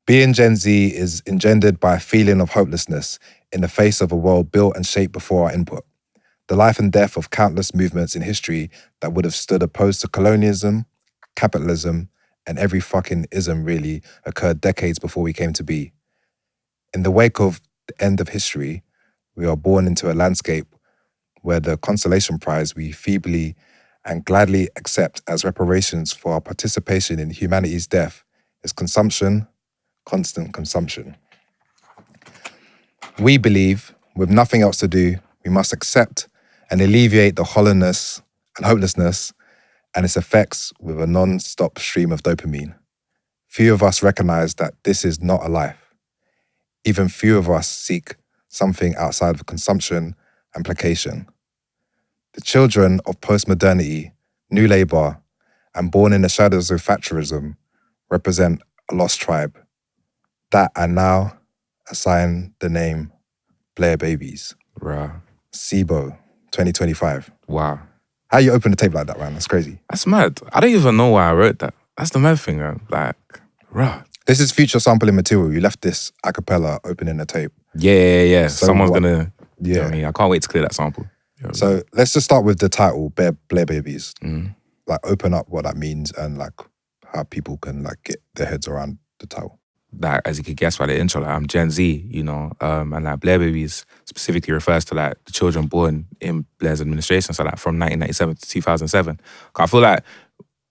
Being Gen Z is engendered by a feeling of hopelessness in the face of a world built and shaped before our input. The life and death of countless movements in history that would have stood opposed to colonialism, capitalism, and every fucking ism really occurred decades before we came to be. In the wake of the end of history, we are born into a landscape where the consolation prize we feebly and gladly accept as reparations for our participation in humanity's death is consumption, constant consumption. We believe, with nothing else to do, we must accept and alleviate the hollowness and hopelessness and its effects with a non-stop stream of dopamine. Few of us recognize that this is not a life. Even few of us seek something outside of consumption and placation. The children of postmodernity, new labour, and born in the shadows of Thatcherism represent a lost tribe that I now assign the name Blair babies. Right. Ceebo, 2025. Wow. How you open a tape like that, man? That's crazy. That's mad. I don't even know why I wrote that. That's the mad thing, man. Like, rah. This is future sampling material. You left this a cappella opening a tape. Yeah. So Someone's what? gonna. Yeah. You know what I mean, I can't wait to clear that sample. You know what I So let's just start with the title, Blair Babies. mean? Like open up what that means and like how people can like get their heads around the title. Like, as you could guess by the intro, like, I'm Gen Z, you know, and like Blair babies specifically refers to like the children born in Blair's administration, so like from 1997 to 2007. I feel like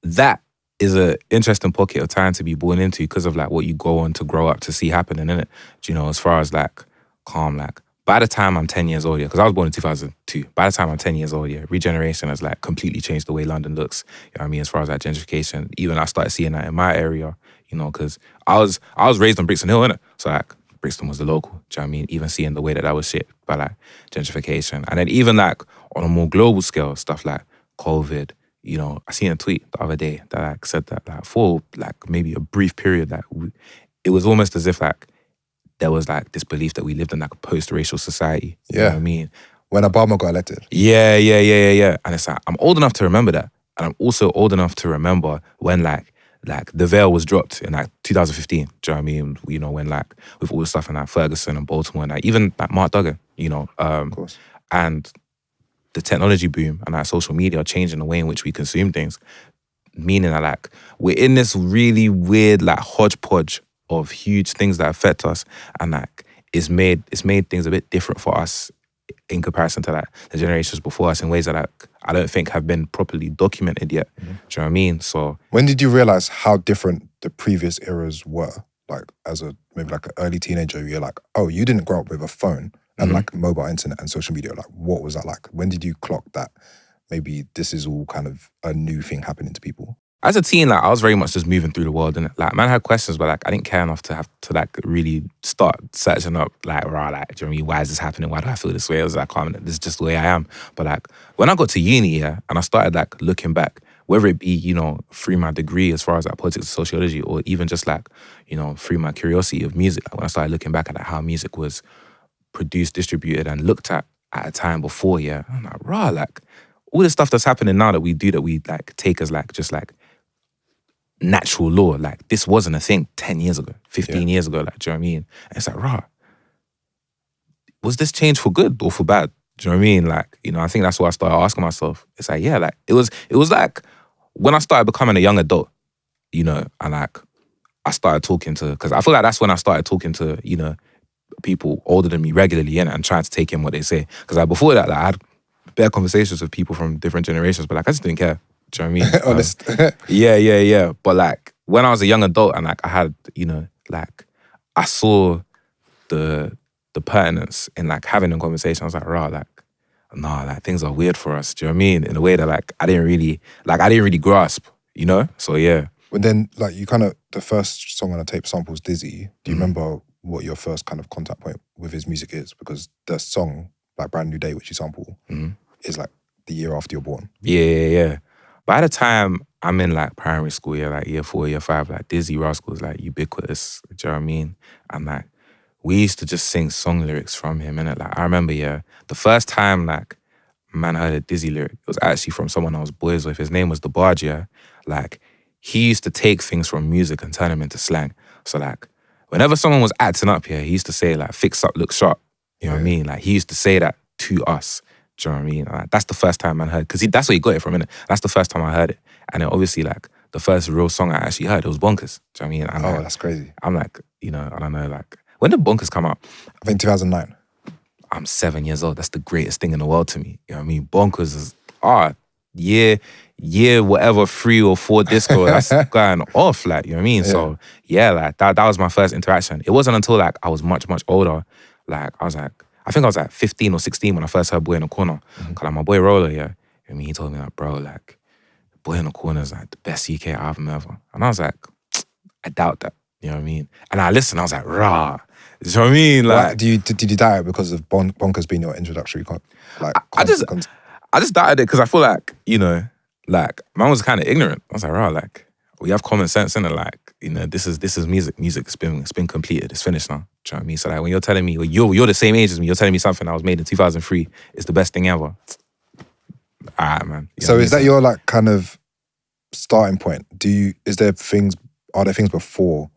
that is an interesting pocket of time to be born into because of like what you go on to grow up to see happening, innit? Do you know, as far as like calm, like by the time I'm 10 years old, yeah, because I was born in 2002, by the time I'm 10 years old, yeah, regeneration has like completely changed the way London looks, you know what I mean, as far as like gentrification. Even I started seeing that in my area, you know, because I was raised on Brixton Hill, innit? So like Brixton was the local, do you know what I mean? Even seeing the way that was shaped by like gentrification. And then even like on a more global scale, stuff like COVID, you know, I seen a tweet the other day that like said that like for like maybe a brief period, like it was almost as if like there was like this belief that we lived in like a post-racial society. You know what I mean? When Obama got elected. Yeah. And it's like, I'm old enough to remember that. And I'm also old enough to remember when like the veil was dropped in like 2015. Do you know what I mean? You know, when like with all the stuff in like Ferguson and Baltimore and like even like Mark Duggan, you know. Of course. And the technology boom and like social media changing the way in which we consume things. Meaning that like we're in this really weird like hodgepodge of huge things that affect us, and like it's made things a bit different for us in comparison to like the generations before us in ways that like I don't think have been properly documented yet. Do you know what I mean? So when did you realize how different the previous eras were? Like as a maybe like an early teenager, you're like, oh, you didn't grow up with a phone and like mobile internet and social media. Like what was that like? When did you clock that maybe this is all kind of a new thing happening to people? as a teen, like I was very much just moving through the world, and like man had questions, but like I didn't care enough to have to like really start searching up like do you know what I mean? Why is this happening? Why do I feel this way? I was like, this is just the way I am. But like when I got to uni, yeah, and I started like looking back, whether it be, you know, through my degree as far as like politics and sociology, or even just like, you know, through my curiosity of music, like when I started looking back at like how music was produced, distributed, and looked at a time before, yeah, I'm like, like all the stuff that's happening now that we do that we like take as like just like natural law, like this wasn't a thing 10 years ago, 15 years ago, like, do you know what I mean? And it's like, was this change for good or for bad? Do you know what I mean? Like, you know, I think that's what I started asking myself. It's like, yeah, like it was like when I started becoming a young adult, you know, and like I started talking to, because I feel like that's when I started talking to, you know, people older than me regularly and trying to take in what they say. Because like before that, like, I had bare conversations with people from different generations, but like I just didn't care. Do you know what I mean? Honest. Yeah. But like when I was a young adult and like I had, you know, like I saw the pertinence in like having a conversation. I was like, like things are weird for us. Do you know what I mean? In a way that like I didn't really grasp, you know? So yeah. But then like you kind of, the first song on the tape samples Dizzy. Do you remember what your first kind of contact point with his music is? Because the song, like Brand New Day, which you sample, is like the year after you're born. Yeah. By the time I'm in like primary school, yeah, like year 4, year 5, like Dizzy Rascal is like ubiquitous. Do you know what I mean? And like we used to just sing song lyrics from him, and like I remember, yeah, the first time like man heard a Dizzy lyric, it was actually from someone I was boys with. His name was The Barge, yeah. Like he used to take things from music and turn them into slang. So like whenever someone was acting up here, he used to say like, fix up, look sharp. You know what I mean? Like he used to say that to us. Do you know what I mean? Like, that's the first time I heard, because that's where he got it from, innit? That's the first time I heard it. And then obviously like the first real song I actually heard, it was Bonkers. Do you know what I mean? And Oh, like, that's crazy. I'm like, you know, I don't know, like, when did Bonkers come out? I think 2009. I'm 7 years old. That's the greatest thing in the world to me. You know what I mean? Bonkers is, year, whatever, 3 or 4 disco, that's going off, like, you know what I mean? Yeah. So, yeah, like, that was my first interaction. It wasn't until, like, I was much, much older, like, I think I was like 15 or 16 when I first heard Boy in the Corner. Cause like, my boy Roller, yeah, I mean, he told me, like, bro, like, Boy in the Corner is, like, the best UK album ever. And I was like, I doubt that, you know what I mean? And I listened, I was like, rah. You know what I mean? Like, Did you doubt it because of Bonkers being your introductory I just doubted it because I feel like, you know, like, man was kind of ignorant. I was like, right, like, we have common sense in it. Like, you know, this is music. Music's been completed. It's finished now. Do you know what I mean? So like, when you're telling me, well, you're the same age as me, you're telling me something that was made in 2003 is the best thing ever. All right, man. You know So what I is mean? that your like kind of starting point? Are there things before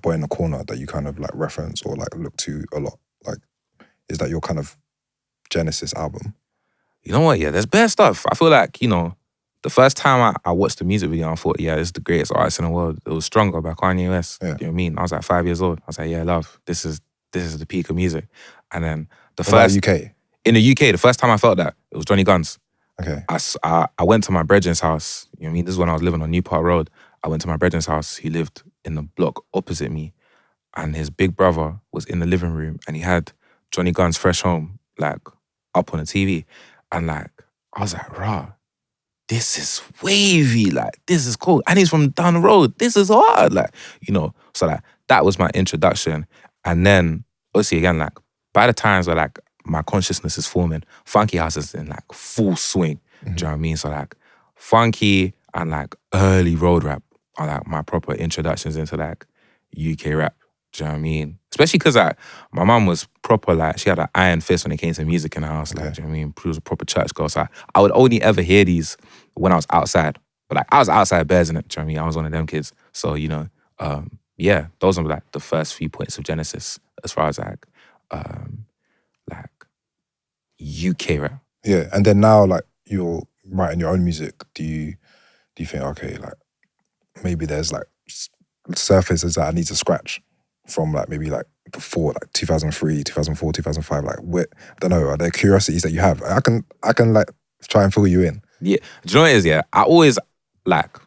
Boy in the Corner that you kind of like reference or like look to a lot? Like, is that your kind of Genesis album? You know what? Yeah, there's bad stuff. I feel like, you know, the first time I watched the music video, I thought, yeah, this is the greatest artist in the world. It was Stronger by Kanye West. Yeah. You know what I mean? I was like 5 years old. I was like, yeah, love, this is the peak of music. And then in the UK, the first time I felt that, it was Johnny Guns. Okay. I went to my brethren's house. You know what I mean? This is when I was living on New Park Road. I went to my brethren's house. He lived in the block opposite me. And his big brother was in the living room and he had Johnny Guns Fresh Home, like, up on the TV. And like, I was like, rah, this is wavy, like, this is cool. And he's from down the road. This is hard, like, you know. So like, that was my introduction. And then, obviously, again, like, by the times where like my consciousness is forming, Funky House is in like full swing. Do you know what I mean? So like, Funky and like early road rap are like my proper introductions into like UK rap. Do you know what I mean? Especially because like, my mum was proper, like, she had an iron fist when it came to music in the house. Like, do you know what I mean? She was a proper church girl. So I would only ever hear these when I was outside. But like, I was outside bears in it. Do you know what I mean? I was one of them kids. So, you know, yeah, those are like the first few points of Genesis as far as like UK rap. Yeah, and then now like you're writing your own music. Do you think, okay, like maybe there's like surfaces that I need to scratch from like maybe like before like 2003, 2004, 2005, like what, I don't know, are there curiosities that you have? I can like try and fill you in. Yeah. Do you know what it is? Yeah. I always like,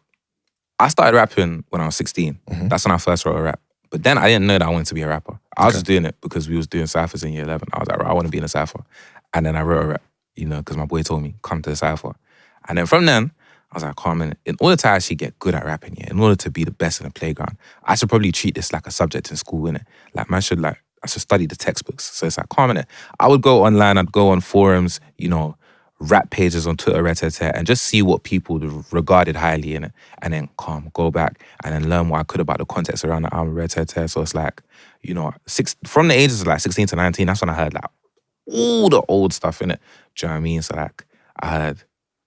I started rapping when I was 16. That's when I first wrote a rap. But then I didn't know that I wanted to be a rapper. I was just doing it because we was doing cyphers in year 11. I was like, right, I want to be in a cypher. And then I wrote a rap, you know, because my boy told me, come to the cypher. And then from then, I was like, Carmen, in order to actually get good at rapping, yeah, in order to be the best in the playground, I should probably treat this like a subject in school, innit? Like, I should study the textbooks. So it's like, Carmen, I would go online, I'd go on forums, you know, rap pages on Twitter, and just see what people regarded highly in it. And then go back and then learn what I could about the context around the album, So it's like, you know, from the ages of like 16 to 19, that's when I heard like all the old stuff in it. Do you know what I mean? So like, I heard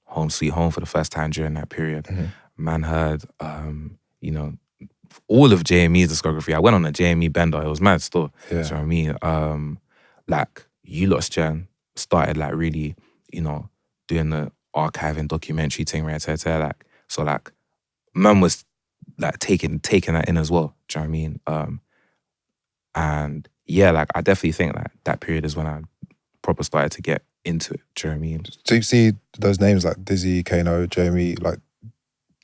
Home Sweet Home for the first time during that period. Man heard, you know, all of JME's discography. I went on a JME bender. It was mad still. Yeah. Do you know what I mean? Like, You Lot's Gen started like really, you know, doing the archiving documentary thing, like, so like, man was like taking that in as well. Do you know what I mean? And yeah, like, I definitely think like that period is when I proper started to get into it. Do you know what I mean? So you see those names like Dizzy, Kano, Jamie, like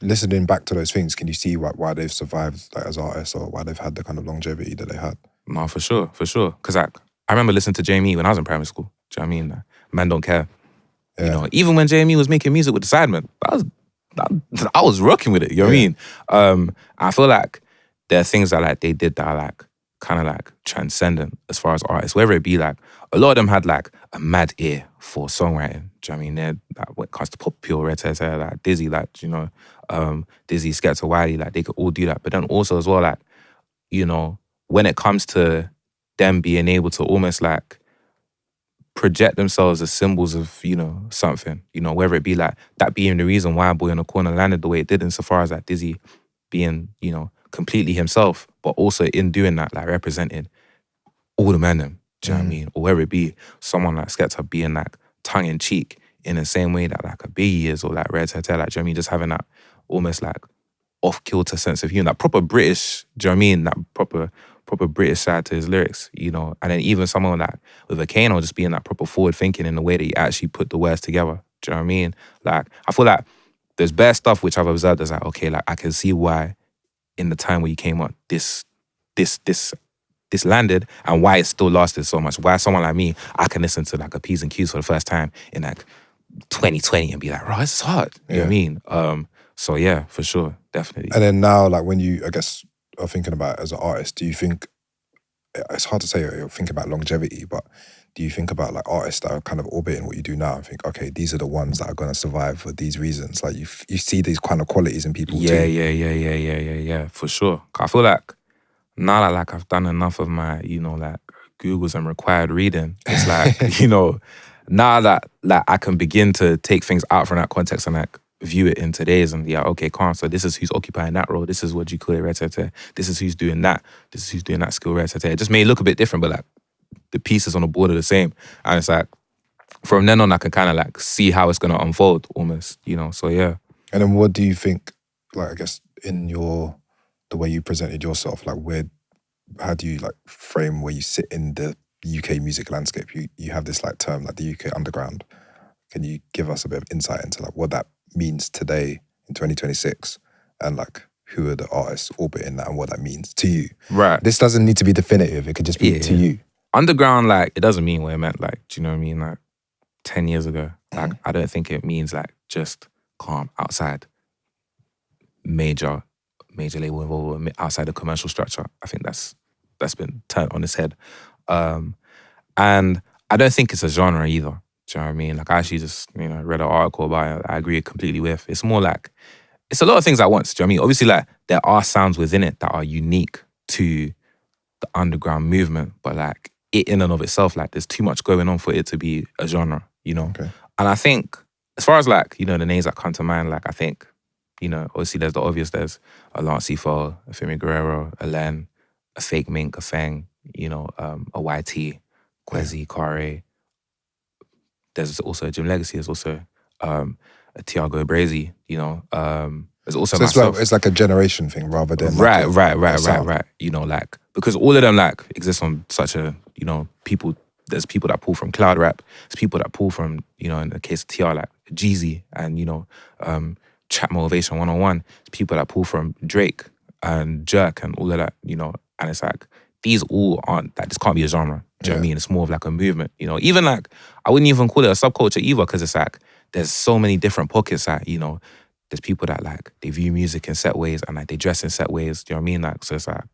listening back to those things, can you see why they've survived like as artists or why they've had the kind of longevity that they had? No, for sure. Because like, I remember listening to Jamie when I was in primary school. Do you know what I mean? Like, Man Don't Care. Yeah. You know, even when Jamie was making music with the Sidemen, I was rocking with it. You know what I mean? I feel like there are things that like they did that are like kind of like transcendent as far as artists, whether it be like, a lot of them had like a mad ear for songwriting. Do you know what I mean? They're like, when it comes to pop, pure, like Dizzy, like, you know, Dizzy, Skepta, Wiley, like they could all do that. But then also as well, like, you know, when it comes to them being able to almost like project themselves as symbols of, you know, something, you know, whether it be like that being the reason why Boy in the Corner landed the way it did, insofar as like Dizzy being, you know, completely himself, but also in doing that, like representing all the men them. Do you know what I mean? Or whether it be someone like Skepta being like tongue in cheek in the same way that like a Biggie is, or like Red Tete, like, do you know what I mean? Just having that almost like off kilter sense of humor, that proper British, do you know what I mean? That proper British side to his lyrics, you know? And then even someone like with a Kano just being that proper forward thinking in the way that he actually put the words together. Do you know what I mean? Like, I feel like there's bare stuff which I've observed as like, okay, like I can see why in the time where you came up, this landed, and why it still lasted so much. Why someone like me, I can listen to like a P's and Q's for the first time in like 2020 and be like, right, this is hard. You know what I mean? So yeah, for sure, definitely. And then now, like when you, I guess, are thinking about it as an artist, do you think, it's hard to say you're thinking about longevity, but do you think about like artists that are kind of orbiting what you do now and think, okay, these are the ones that are going to survive for these reasons? Like you see these kind of qualities in people too. Yeah, for sure. I feel like now that like I've done enough of my, you know, like Googles and required reading, it's like, you know, now that like I can begin to take things out from that context and like view it in today's and yeah, okay, calm. So this is who's occupying that role. This is what you call it, red tete. This is who's doing that. This is who's doing that skill, red tete. It just may look a bit different, but like the pieces on the board are the same. And it's like, from then on, I can kind of like see how it's going to unfold almost, you know, so yeah. And then what do you think, like, I guess in the way you presented yourself, like how do you like frame where you sit in the UK music landscape? You have this like term like the UK underground. Can you give us a bit of insight into like what that means today in 2026 and like who are the artists orbiting that and what that means to you? Right. This doesn't need to be definitive. It could just be to you. Underground, like, it doesn't mean what it meant, like, do you know what I mean? Like 10 years ago. Like, I don't think it means like just calm outside major label involvement, outside the commercial structure. I think that's been turned on its head. And I don't think it's a genre either. Do you know what I mean? Like I actually just, you know, read an article about it. I agree completely with. It's more like, it's a lot of things at once. Do you know what I mean? Obviously, like there are sounds within it that are unique to the underground movement, but like it in and of itself, like there's too much going on for it to be a genre, you know? Okay. And I think, as far as like, you know, the names that come to mind, like I think, you know, obviously there's the obvious, there's a Lance Fo, a Femi Guerrero, a Len, a Fake Mink, a Fang, you know, a YT, Kwezi, Kare. There's also Jim Legacy, there's also a Tiago Brazy, you know. There's also so myself. It's like a generation thing rather than right. sound. You know, like, because all of them like exist on such a, you know, there's people that pull from cloud rap, there's people that pull from, you know, in the case of TR, like Jeezy and, you know, Trap Motivation 101, there's people that pull from Drake and Jerk and all of that, you know, and it's like, these all aren't, like, this can't be a genre. Do you know what I mean? It's more of like a movement, you know. Even like, I wouldn't even call it a subculture either, because it's like, there's so many different pockets that, you know, there's people that like, they view music in set ways and like they dress in set ways, do you know what I mean? Like, so it's like,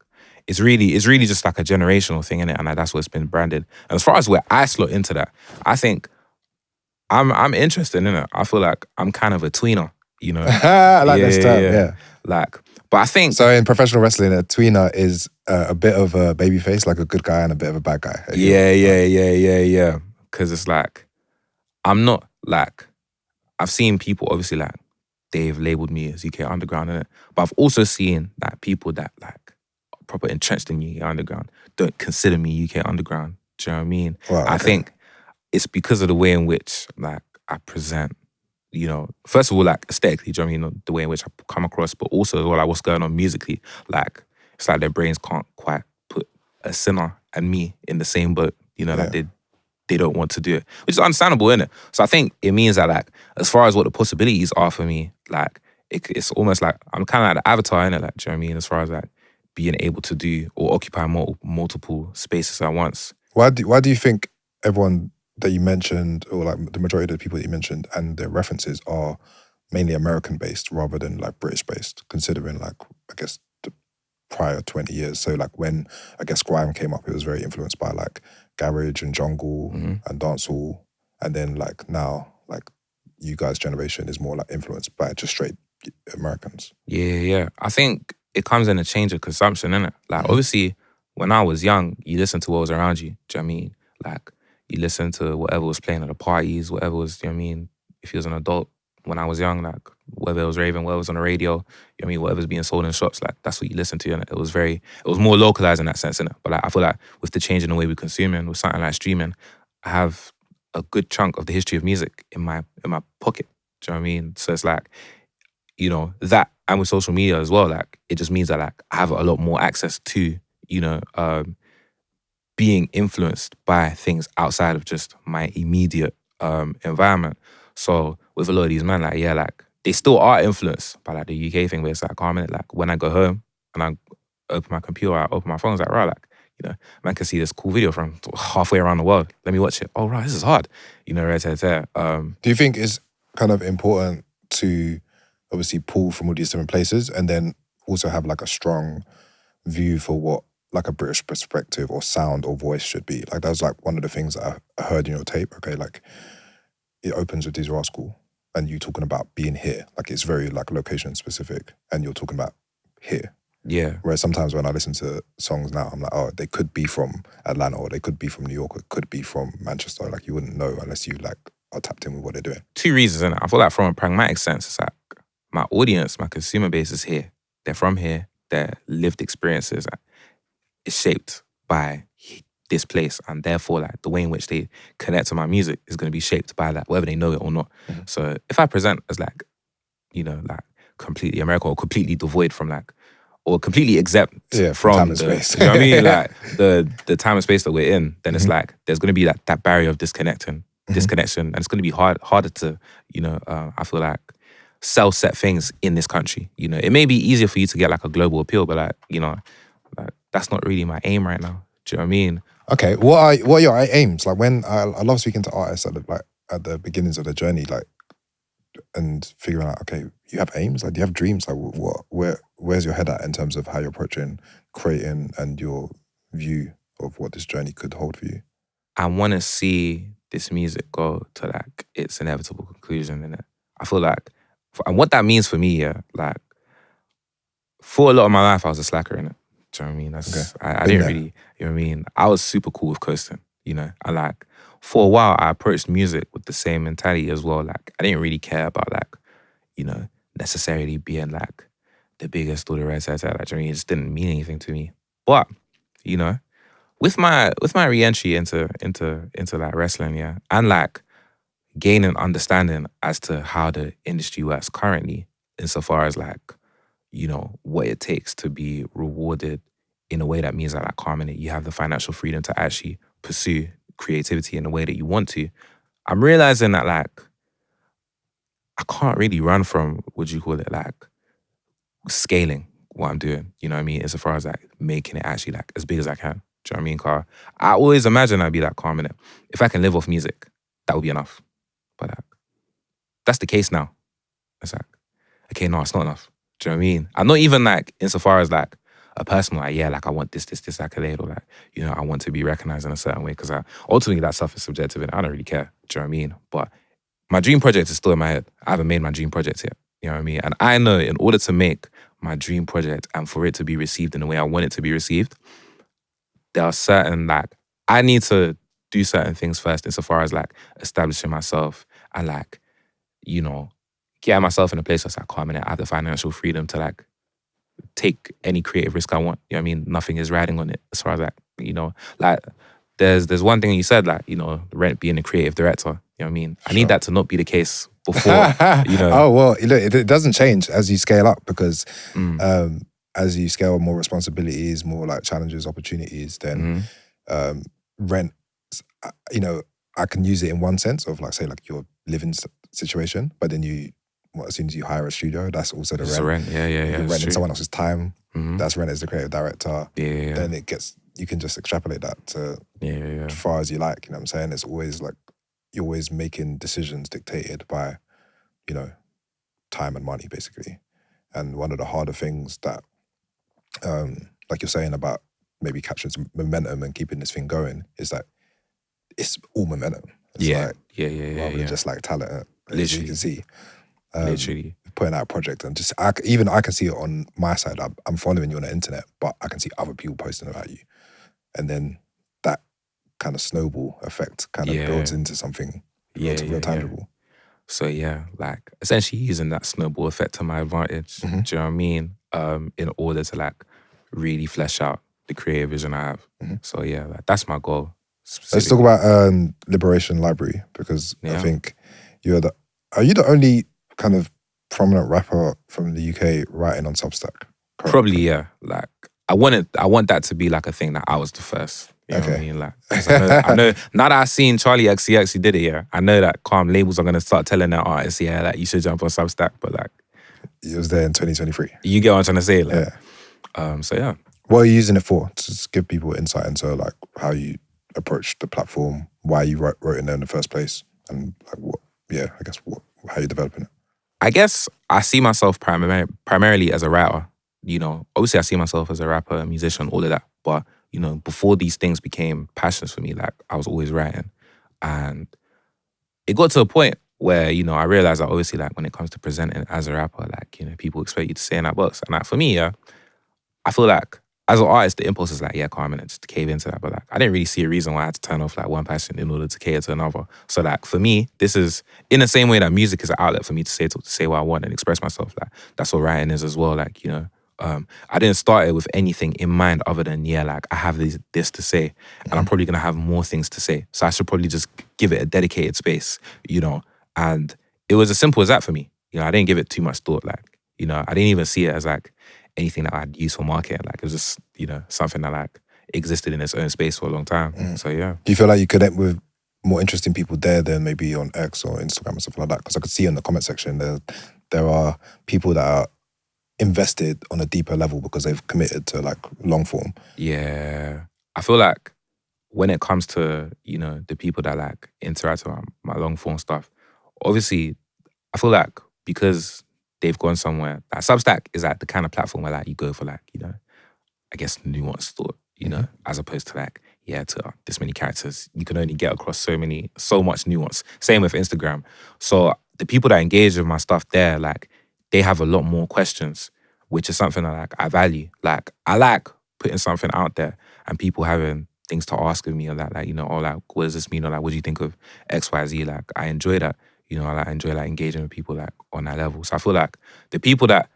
it's really just like a generational thing, innit? And like, that's what's been branded. And as far as where I slot into that, I think I'm interested in it. I feel like I'm kind of a tweener, you know. I like this term, yeah. Like, but I think... So in professional wrestling, a tweener is a bit of a baby face, like a good guy and a bit of a bad guy. Yeah. Because it's like, I'm not like... I've seen people, obviously, like, they've labelled me as UK Underground, innit? But I've also seen like people that like proper entrenched in UK Underground don't consider me UK Underground. Do you know what I mean? Wow, okay. I think it's because of the way in which like I present, you know, first of all, like aesthetically, do you know what I mean? The way in which I come across, but also as well, like what's going on musically. Like, it's like their brains can't quite put a sinner and me in the same boat, you know, like they don't want to do it, which is understandable, innit? So I think it means that like, as far as what the possibilities are for me, like it's almost like I'm kind of like the avatar, innit? Like, do you know what I mean? As far as like being able to do or occupy multiple spaces at once. Why do you think everyone that you mentioned, or like the majority of the people that you mentioned and their references are mainly American based rather than like British based, considering like, I guess, the prior 20 years? So like when, I guess, grime came up, it was very influenced by like garage and jungle and dancehall, and then like now, like you guys' generation is more like influenced by just straight Americans. Yeah. I think it comes in a change of consumption, innit? Like obviously, when I was young, you listen to what was around you. Do you know what I mean? Like you listen to whatever was playing at the parties, whatever was, do you know what I mean? If you was an adult, when I was young, like whether it was raving, whether it was on the radio, you know what I mean, whatever's being sold in shops, like that's what you listen to, and it was more localized in that sense, innit? But like I feel like with the change in the way we consume and with something like streaming, I have a good chunk of the history of music in my pocket. Do you know what I mean? So it's like, you know, that, and with social media as well, like it just means that like I have a lot more access to, you know, being influenced by things outside of just my immediate environment. So with a lot of these men, like, yeah, like they still are influenced by like the UK thing, where it's like, oh, man, like when I go home and I open my computer, I open my phone, it's like, right, like, you know, man can see this cool video from halfway around the world. Let me watch it. Oh, right, this is hard. You know, right. Do you think it's kind of important to obviously pull from all these different places and then also have like a strong view for what like a British perspective or sound or voice should be? Like that was like one of the things that I heard in your tape. Okay, like it opens with These Rascal and you talking about being here. Like it's very like location specific and you're talking about here. Yeah. Whereas sometimes when I listen to songs now, I'm like, oh, they could be from Atlanta or they could be from New York or it could be from Manchester. Like you wouldn't know unless you like are tapped in with what they're doing. Two reasons, and I feel like from a pragmatic sense, it's like my audience, my consumer base is here. They're from here. Their lived experiences is shaped by this place, and therefore, like the way in which they connect to my music is going to be shaped by that, whether they know it or not. Mm-hmm. So if I present as like, you know, like completely American or completely devoid from like, or completely exempt from time and space. You know what I mean? Like the time and space that we're in, then it's like there's going to be that barrier of disconnection, and it's going to be harder to, you know, I feel like set things in this country. You know, it may be easier for you to get like a global appeal, but like, you know, like that's not really my aim right now. Do you know what I mean? Okay, what are your aims? Like when I love speaking to artists at the beginnings of the journey, like, and figuring out, okay, you have aims? Like, do you have dreams? Like, where's your head at in terms of how you're approaching creating and your view of what this journey could hold for you? I want to see this music go to like its inevitable conclusion, innit? I feel like, and what that means for me, yeah, like for a lot of my life, I was a slacker, innit? Do you know what I mean? That's, okay. I didn't really, you know what I mean? I was super cool with coasting, you know? I like, for a while, I approached music with the same mentality as well. Like, I didn't really care about like, you know, necessarily being like the biggest or the rest. Like, I mean, it just didn't mean anything to me. But, you know, with my re-entry into like wrestling, yeah, and like gaining understanding as to how the industry works currently, insofar as like, you know, what it takes to be rewarded in a way that means that like Carmen, you have the financial freedom to actually pursue creativity in the way that you want to. I'm realizing that like I can't really run from, what you call it, like scaling what I'm doing, you know what I mean? Insofar as like making it actually like as big as I can. Do you know what I mean, Car? I always imagine I'd be like, Carmen, if I can live off music, that would be enough. But like, that's the case now. It's like, okay, no, it's not enough. Do you know what I mean? I'm not even like, insofar as like a person like, yeah, like I want this accolade, or like, you know, I want to be recognized in a certain way, because ultimately that stuff is subjective and I don't really care. Do you know what I mean? But my dream project is still in my head. I haven't made my dream project yet. You know what I mean? And I know in order to make my dream project and for it to be received in the way I want it to be received, there are certain like, I need to do certain things first insofar as like establishing myself and like, you know, get myself in a place that's like, I have the financial freedom to like take any creative risk I want. You know what I mean? Nothing is riding on it as far as like, you know, like there's one thing you said, like, you know, Rent being a creative director. You know what I mean? I need that to not be the case before, you know. Oh, well, it doesn't change as you scale up, because as you scale more responsibilities, more like challenges, opportunities, then rent, you know, I can use it in one sense of like, say like your living situation, but then as soon as you hire a studio, that's also the rent. Yeah. You're renting someone else's time. That's rent as the creative director. Yeah. Then you can just extrapolate that to as far as you like. You know what I'm saying? It's always like, you're always making decisions dictated by, you know, time and money, basically. And one of the harder things that, like you're saying about maybe capturing some momentum and keeping this thing going, is that it's all momentum. It's rather than just like talent, as you can see. Literally. Putting out a project and just, I can see it on my side. I'm following you on the internet, but I can see other people posting about you. And then that kind of snowball effect kind of builds into something real tangible. So yeah, like essentially using that snowball effect to my advantage. Do you know what I mean? In order to like really flesh out the creative vision I have. So yeah, like, that's my goal. Let's talk Specifically. about Liberation Library, because I Yeah. think are you the only kind of prominent rapper from the UK writing on Substack? Probably, yeah. Like I want that to be like a thing that I was the first. You know what I Okay. mean? Like, 'cause I know. Now that I've seen Charlie XCX, he did it. Yeah, I know that calm labels are gonna start telling their artists, yeah, like you should jump on Substack. But like, It was there in 2023. you get what I'm trying to say? Like, Yeah. So yeah. What are you using it for? To just give people insight into like how you approach the platform, why you wrote in there in the first place, and like how you're developing it. I guess I see myself primarily as a writer. You know, obviously I see myself as a rapper, a musician, all of that. But, you know, before these things became passions for me, like I was always writing. And it got to a point where, you know, I realized that obviously like when it comes to presenting as a rapper, like, you know, people expect you to stay in that box. And like for me, yeah, I feel like as an artist, the impulse is like, yeah, calm and just cave into that. But like, I didn't really see a reason why I had to turn off like one passion in order to cater to another. So like, for me, this is in the same way that music is an outlet for me to say what I want and express myself. Like, that's what writing is as well. Like, you know, I didn't start it with anything in mind other than, yeah, like I have this to say and I'm probably going to have more things to say. So I should probably just give it a dedicated space, you know. And it was as simple as that for me. You know, I didn't give it too much thought. Like, you know, I didn't even see it as like anything that I'd use for marketing. Like it was just, you know, something that like existed in its own space for a long time. So yeah. Do you feel like you connect with more interesting people there than maybe on X or Instagram and stuff like that? Because I could see in the comment section there are people that are invested on a deeper level because they've committed to like long form. Yeah. I feel like when it comes to, you know, the people that like interact with my long form stuff, obviously I feel like because they've gone somewhere, like Substack is like the kind of platform where like you go for like, you know, I guess nuanced thought, you know, as opposed to like, yeah, to this many characters, you can only get across so much nuance. Same with Instagram. So the people that engage with my stuff there, like they have a lot more questions, which is something that like I value. Like I like putting something out there and people having things to ask of me or that, like, you know, or like, what does this mean? Or like, what do you think of X, Y, Z? Like I enjoy that. You know, I enjoy like engaging with people like on that level. So I feel like the people that,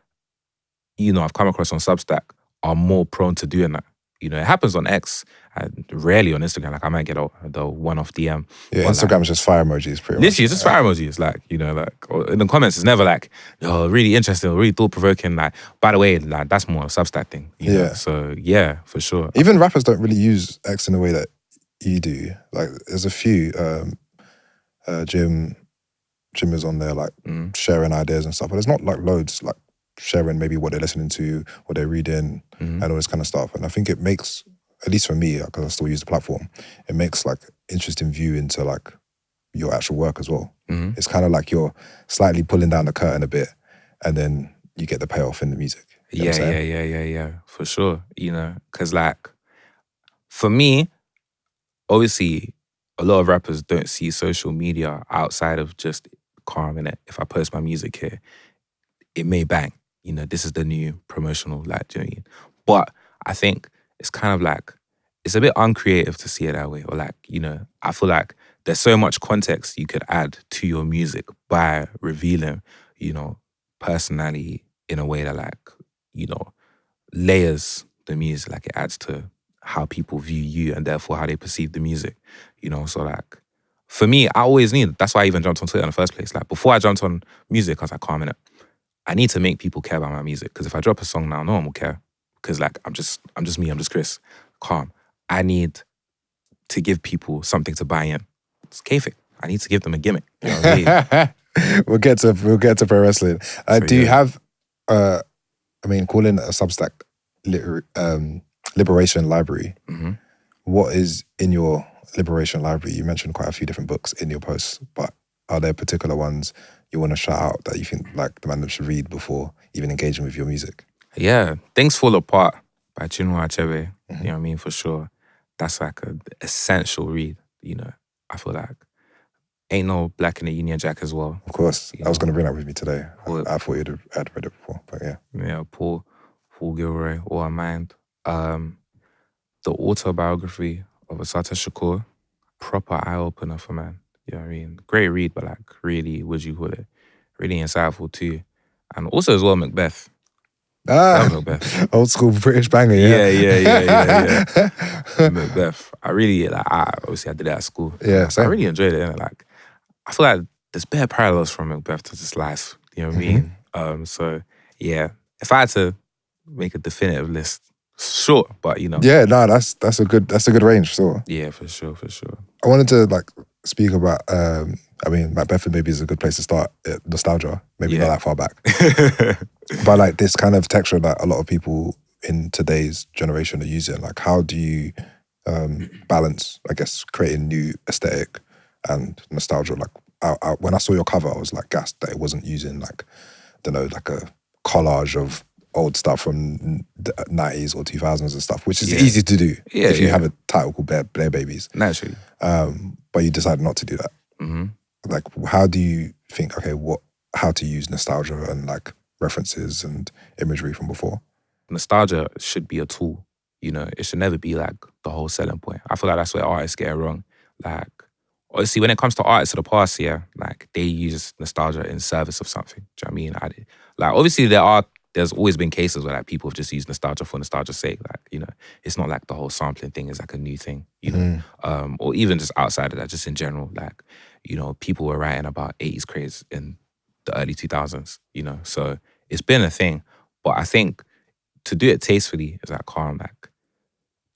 you know, I've come across on Substack are more prone to doing that. You know, it happens on X and rarely on Instagram. Like I might get the one-off DM. Yeah, but, Instagram like, is just fire emojis pretty literally, much. it's just fire emojis. Like, you know, like in the comments, it's never like, oh, really interesting, really thought-provoking. Like, by the way, like that's more a Substack thing. You know? So yeah, for sure. Even rappers don't really use X in the way that you do. Like there's a few, Jim is on there like sharing ideas and stuff, but there's not like loads like sharing maybe what they're listening to, what they're reading, and all this kind of stuff. And I think it makes, at least for me, because I still use the platform, it makes like interesting view into like your actual work as well. It's kind of like you're slightly pulling down the curtain a bit, and then you get the payoff in the music. You know what I'm saying? Yeah, for sure. You know, because like for me, obviously, a lot of rappers don't see social media outside of just calm in it. If I post my music here, it may bang. You know, this is the new promotional, like, do you know what I mean? But I think it's kind of like, it's a bit uncreative to see it that way. Or like, you know, I feel like there's so much context you could add to your music by revealing, you know, personality in a way that like, you know, layers the music, like it adds to how people view you and therefore how they perceive the music, you know? So like, for me, I always need, that's why I even jumped on Twitter in the first place. Like before I jumped on music, I was like, calm in it. I need to make people care about my music because if I drop a song now, no one will care because like I'm just me, I'm just Chris, calm. I need to give people something to buy in. It's Kayfabe. I need to give them a gimmick. You know what I mean? We'll get to pro wrestling. Do you have, I mean, calling it a Substack Liberation Library. What is in your Liberation Library? You mentioned quite a few different books in your posts, but are there particular ones you want to shout out that you think like the man should read before even engaging with your music? Yeah, Things Fall Apart by Chinua Achebe. You know what I mean? For sure. That's like an essential read, you know. I feel like Ain't No Black in the Union Jack as well. Of course. I was going to bring that with me today. I thought you'd had read it before, but yeah. Yeah, Paul Gilroy, All I Mind. The autobiography of Assata Shakur, proper eye-opener for man. You know what I mean? Great read, but like really, would you call it? Really insightful too. And also as well, Macbeth. Love Macbeth. Old school British banger, Yeah. Macbeth. I really like. Obviously I did it at school. Yeah, Like, I same. really enjoyed it. And like, I feel like there's bare parallels from Macbeth to just life. You know what I mean? So yeah, if I had to make a definitive list, short, but you know, Yeah, no, that's a good range. So yeah, for sure. I wanted to like speak about. I mean, Macbeth maybe is a good place to start. Nostalgia, maybe not that far back, but like this kind of texture that a lot of people in today's generation are using. Like, how do you balance, I guess, creating new aesthetic and nostalgia? Like, when I saw your cover, I was like gassed that it wasn't using like, I don't know, like a collage of old stuff from the 90s or 2000s and stuff, which is easy to do if you have a title called Blair Babies. Naturally. But you decided not to do that. Like, how do you think, okay, how to use nostalgia and like references and imagery from before? Nostalgia should be a tool. You know, it should never be like the whole selling point. I feel like that's where artists get it wrong. Like, obviously, when it comes to artists of the past, like they use nostalgia in service of something. Do you know what I mean? Like, obviously, there's always been cases where like people have just used nostalgia for nostalgia's sake. Like, you know, it's not like the whole sampling thing is like a new thing, you know, or even just outside of that, just in general, like, you know, people were writing about 80s craze in the early 2000s, you know, so it's been a thing. But I think to do it tastefully is like calm, like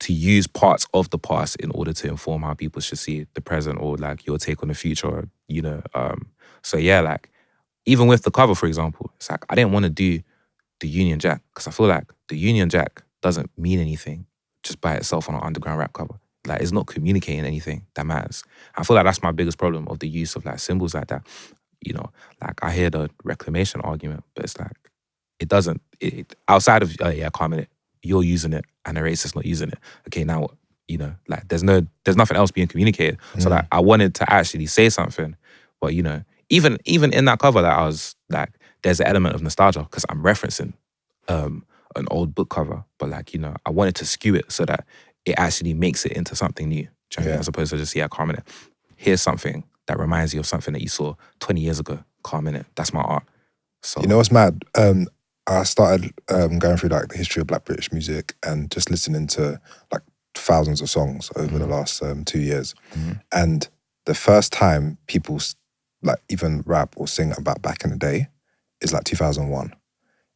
to use parts of the past in order to inform how people should see the present or like your take on the future, you know. So yeah, like even with the cover, for example, it's like I didn't want to do the Union Jack because I feel like the Union Jack doesn't mean anything just by itself on an underground rap cover. Like it's not communicating anything that matters. I feel like that's my biggest problem of the use of like symbols like that. You know, like I hear the reclamation argument, but it's like it doesn't. Outside of comment it, you're using it and the racist not using it. Okay, now what? You know, like there's nothing else being communicated. So like I wanted to actually say something, but you know, even in that cover, that I was like, there's an element of nostalgia because I'm referencing an old book cover, but like, you know, I wanted to skew it so that it actually makes it into something new. Do you know what I mean? As opposed to just comment it. Here's something that reminds you of something that you saw 20 years ago. Comment it. That's my art. So you know what's mad? I started going through like the history of Black British music and just listening to like thousands of songs over the last 2 years. And the first time people like even rap or sing about back in the day is like 2001.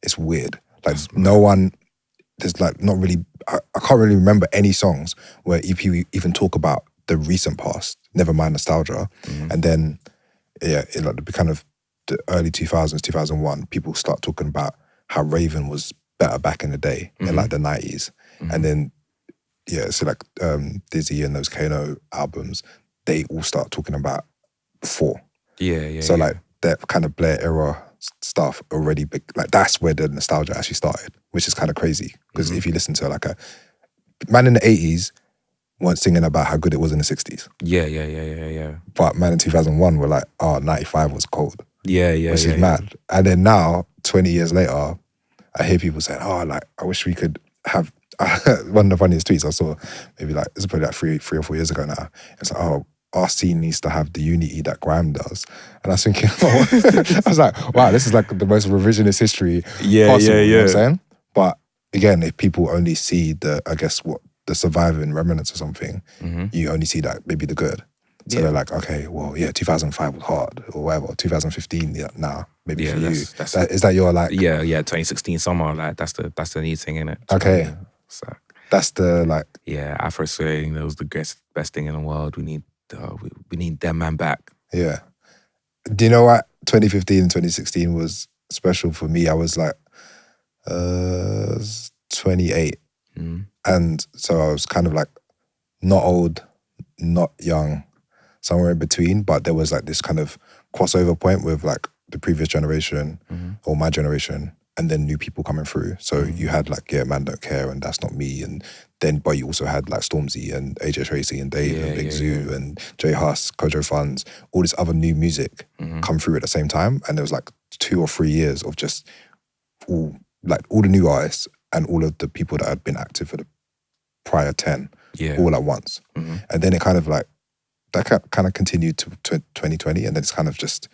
It's weird. Like no one, there's like not really, I can't really remember any songs where if you even talk about the recent past, never mind nostalgia. And then, it like the kind of the early 2000s, 2001, people start talking about how Raven was better back in the day in like the 90s. And then, so like Dizzy and those Kano albums, they all start talking about before. So like that kind of Blair era stuff already, like that's where the nostalgia actually started, which is kind of crazy. Because if you listen to like a man in the 80s weren't singing about how good it was in the 60s. Yeah. But man in 2001 were like, 95 was cold. Which is mad. And then now, 20 years later, I hear people saying, like, I wish we could have one of the funniest tweets I saw, maybe like, it's probably like three or 4 years ago now. It's like, our scene needs to have the unity that grime does. And I was thinking, I was like, wow, this is like the most revisionist history possible. You know what I'm saying? But again, if people only see the surviving remnants or something, you only see that maybe the good. So they're like, okay, well, 2005 was hard or whatever. 2015, maybe for you. Is that your like? 2016 summer, like that's the new thing, innit? Okay. So that's the like. Yeah, Afro swing, that was the best thing in the world. We need them man back. Yeah. Do you know what 2015 and 2016 was special for me? I was like 28. And so I was kind of like not old, not young, somewhere in between, but there was like this kind of crossover point with like the previous generation or my generation and then new people coming through. So you had like, Man Don't Care and That's Not Me, and then but you also had like Stormzy and AJ Tracy and Dave and Big Zoo and Jay Huss, Kojo Funds, all this other new music come through at the same time. And there was like 2 or 3 years of just all the new artists and all of the people that had been active for the prior 10 all at once. And then it kind of like that kind of continued to 2020, and then it's kind of just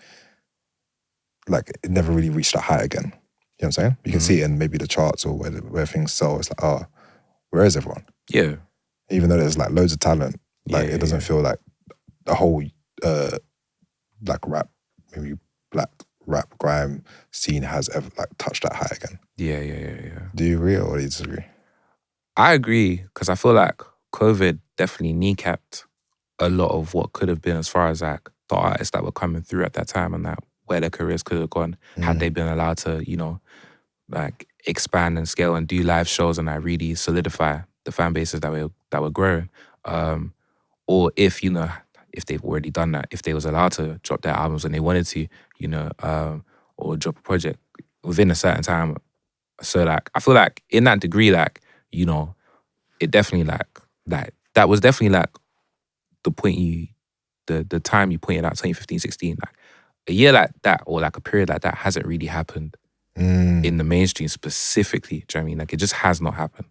like it never really reached that height again. You know what I'm saying? You can see it in maybe the charts or where things sell. It's like, oh, where is everyone? Yeah. Even though there's like loads of talent, like Yeah, it doesn't feel like the whole like rap, maybe black rap grime scene has ever like touched that high again. Yeah. Do you agree or do you disagree? I agree, because I feel like COVID definitely kneecapped a lot of what could have been, as far as like the artists that were coming through at that time, and that where their careers could have gone had they been allowed to, you know, like expand and scale and do live shows and like really solidify the fan bases that were growing. Or if, you know, if they've already done that, if they was allowed to drop their albums when they wanted to, you know, or drop a project within a certain time. So like I feel like in that degree, like, you know, it definitely like that was definitely like the point the time you pointed out, 2015, 16, like a year like that or like a period like that hasn't really happened in the mainstream specifically. Do you know what I mean? Like it just has not happened.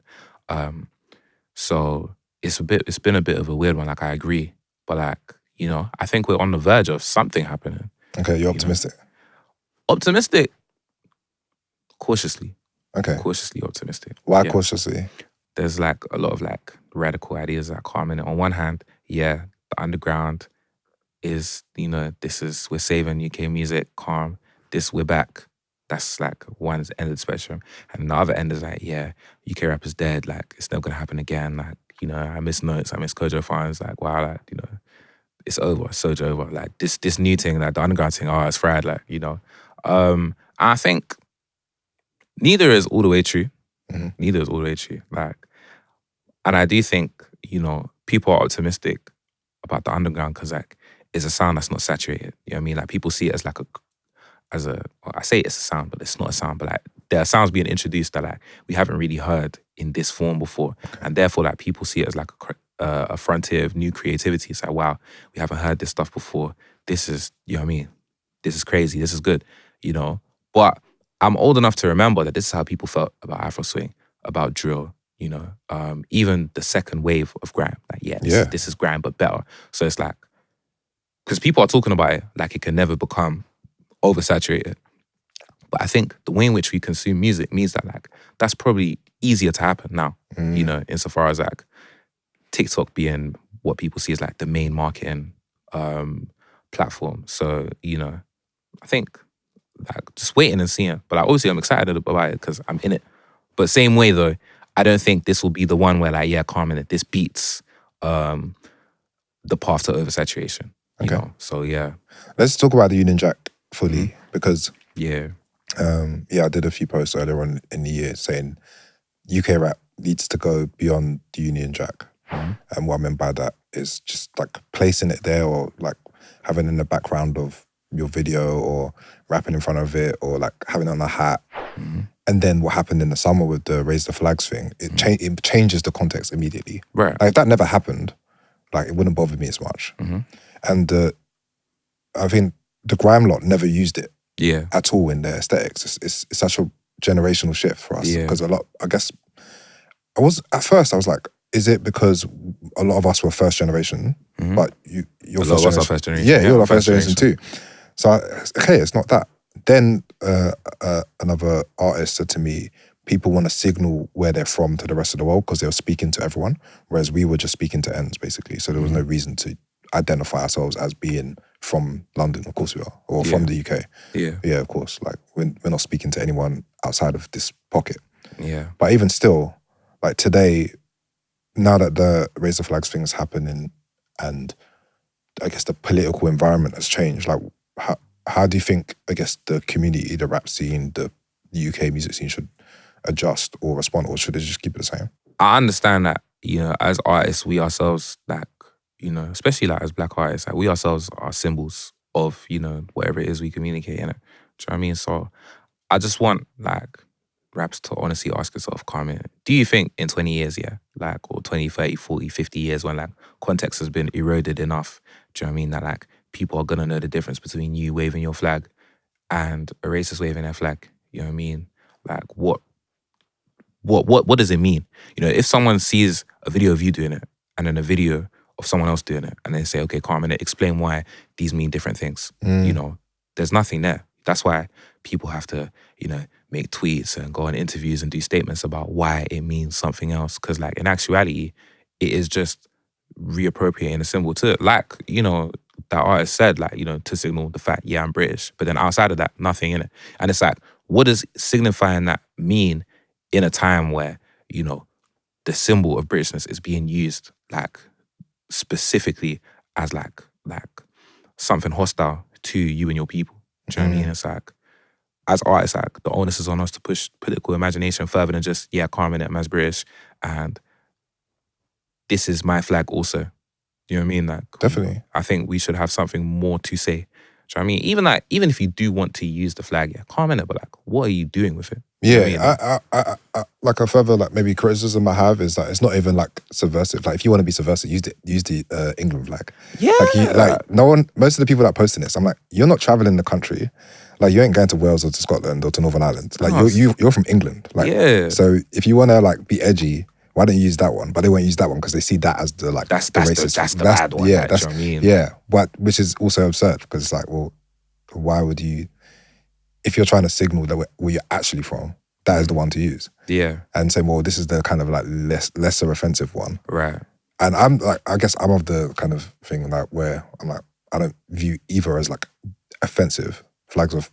So it's been a bit of a weird one, like I agree. But like, you know, I think we're on the verge of something happening. Okay, you're optimistic. Optimistic. Cautiously. Okay. Cautiously optimistic. Why Yeah. cautiously? There's like a lot of like radical ideas that come in. On one hand, yeah, the underground is, you know, we're saving UK music, calm. We're back. That's like one end of the spectrum. And the other end is like, yeah, UK rap is dead. Like, it's never gonna happen again. Like, you know, I miss Notes, I miss Kojo Fines. Like, wow, like, you know, it's over, it's so over. Like, this new thing, like the underground thing, it's fried, like, you know. I think neither is all the way true. Neither is all the way true. Like, and I do think, you know, people are optimistic about the underground because like it's a sound that's not saturated. You know what I mean? Like people see it as like I say it's a sound, but it's not a sound. But like there are sounds being introduced that like we haven't really heard in this form before, and therefore like people see it as like a frontier of new creativity. It's like, wow, we haven't heard this stuff before. This is, you know what I mean? This is crazy. This is good. You know. But I'm old enough to remember that this is how people felt about Afro swing, about drill. You know, even the second wave of grime. Like, this is grime, but better. So it's like, because people are talking about it like it can never become oversaturated. But I think the way in which we consume music means that like that's probably easier to happen now. You know, insofar as like TikTok being what people see as like the main marketing platform. So, you know, I think like just waiting and seeing. But like, obviously I'm excited about it because I'm in it. But same way though, I don't think this will be the one where like, yeah, Carmen, this beats the path to oversaturation. You know? So yeah. Let's talk about the Union Jack fully because I did a few posts earlier on in the year saying UK rap needs to go beyond the Union Jack. And what I meant by that is just like placing it there or like having it in the background of your video or rapping in front of it or like having it on a hat. And then what happened in the summer with the Raise the Flags thing, it changes the context immediately. Right. Like if that never happened, like it wouldn't bother me as much. And I think the grime lot never used it at all in their aesthetics. It's such a generational shift for us because a lot, I guess, at first I was like, is it because a lot of us were first generation, but you're first generation. Yeah, you're first generation too. So, okay, it's not that. Then another artist said to me, people want to signal where they're from to the rest of the world because they were speaking to everyone, whereas we were just speaking to ends, basically. So there was no reason to identify ourselves as being from London. Of course we are. Or from the UK. Yeah, of course. Like, we're not speaking to anyone outside of this pocket. Yeah. But even still, like today, now that the Raise the Flags thing is happening and I guess the political environment has changed, like how do you think, I guess, the community, the rap scene, the UK music scene should adjust or respond, or should they just keep it the same? I understand that, you know, as artists, we ourselves, like, you know, especially like as black artists, like we ourselves are symbols of, you know, whatever it is we communicate in it. Do you know what I mean? So I just want like raps to honestly ask yourself, Carmen, do you think in 20 years, like, or 20, 30, 40, 50 years when like context has been eroded enough, do you know what I mean, that like people are gonna know the difference between you waving your flag and a racist waving their flag? You know what I mean? Like what does it mean? You know, if someone sees a video of you doing it and then a video of someone else doing it, and then say, okay, Carmen, explain why these mean different things. Mm. There's nothing there. That's why people have to, make tweets and go on interviews and do statements about why it means something else. Because, like, in actuality, it is just reappropriating a symbol to, like, that artist said, like, to signal the fact, yeah, I'm British. But then outside of that, nothing in it. And it's like, what does signifying that mean in a time where, the symbol of Britishness is being used, like, specifically as like something hostile to you and your people? Do you know what I mean? It's like, as artists, like, the onus is on us to push political imagination further than just, yeah, Carmen, I'm as British, and this is my flag also. You know what I mean? Like, Definitely. I think we should have something more to say. Do you know what I mean? Even if you do want to use the flag, yeah, Carmen, but like, what are you doing with it? You know what I mean? I like a further like maybe criticism I have is that it's not even like subversive. Like if you want to be subversive, use the England flag. Yeah. Most of the people that posting this, I'm like, you're not traveling the country. Like you ain't going to Wales or to Scotland or to Northern Ireland. Like you're from England. Like, yeah. So if you want to like be edgy, why don't you use that one? But they won't use that one because they see that as the like that's the racist. That's the bad one. Yeah, that's what I mean. Yeah, but which is also absurd because it's like, well, why would you? If you're trying to signal that where you're actually from, that is the one to use. Yeah. And say, well, this is the kind of like lesser offensive one. Right. And I'm like, I guess I'm of the kind of thing like where I'm like, I don't view either as like offensive. Flags of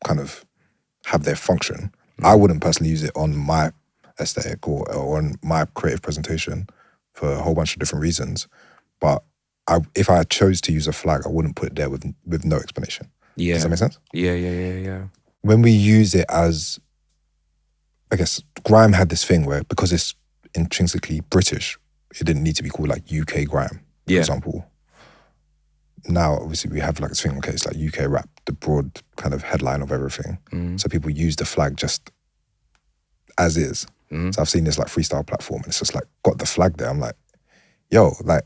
kind of have their function. I wouldn't personally use it on my aesthetic or on my creative presentation for a whole bunch of different reasons. But if I chose to use a flag, I wouldn't put it there with no explanation. Yeah. Does that make sense? Yeah. When we use it as, I guess, grime had this thing where because it's intrinsically British, it didn't need to be called like UK grime, for example. Now, obviously, we have like this thing, okay, it's like UK rap, the broad kind of headline of everything. So people use the flag just as is. So I've seen this like freestyle platform and it's just like got the flag there. I'm like, yo, like,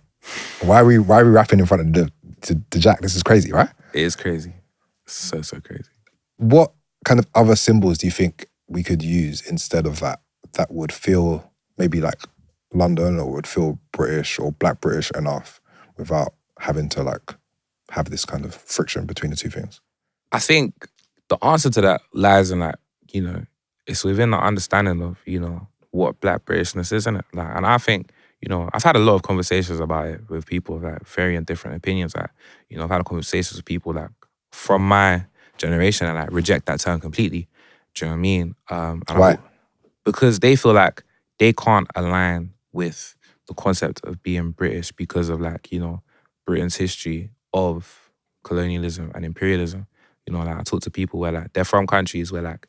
why are we rapping in front of the Jack? This is crazy, right? It is crazy. So crazy. What kind of other symbols do you think we could use instead of that would feel maybe like London or would feel British or Black British enough without having to like have this kind of friction between the two things? I think the answer to that lies in like, it's within the understanding of, what Black Britishness is, isn't it? Like, and I think, I've had a lot of conversations about it with people with like varying different opinions. Like, I've had conversations with people like from my generation and like reject that term completely. Do you know what I mean? Why? Because they feel like they can't align with the concept of being British because of like, Britain's history of colonialism and imperialism. Like I talk to people where like they're from countries where like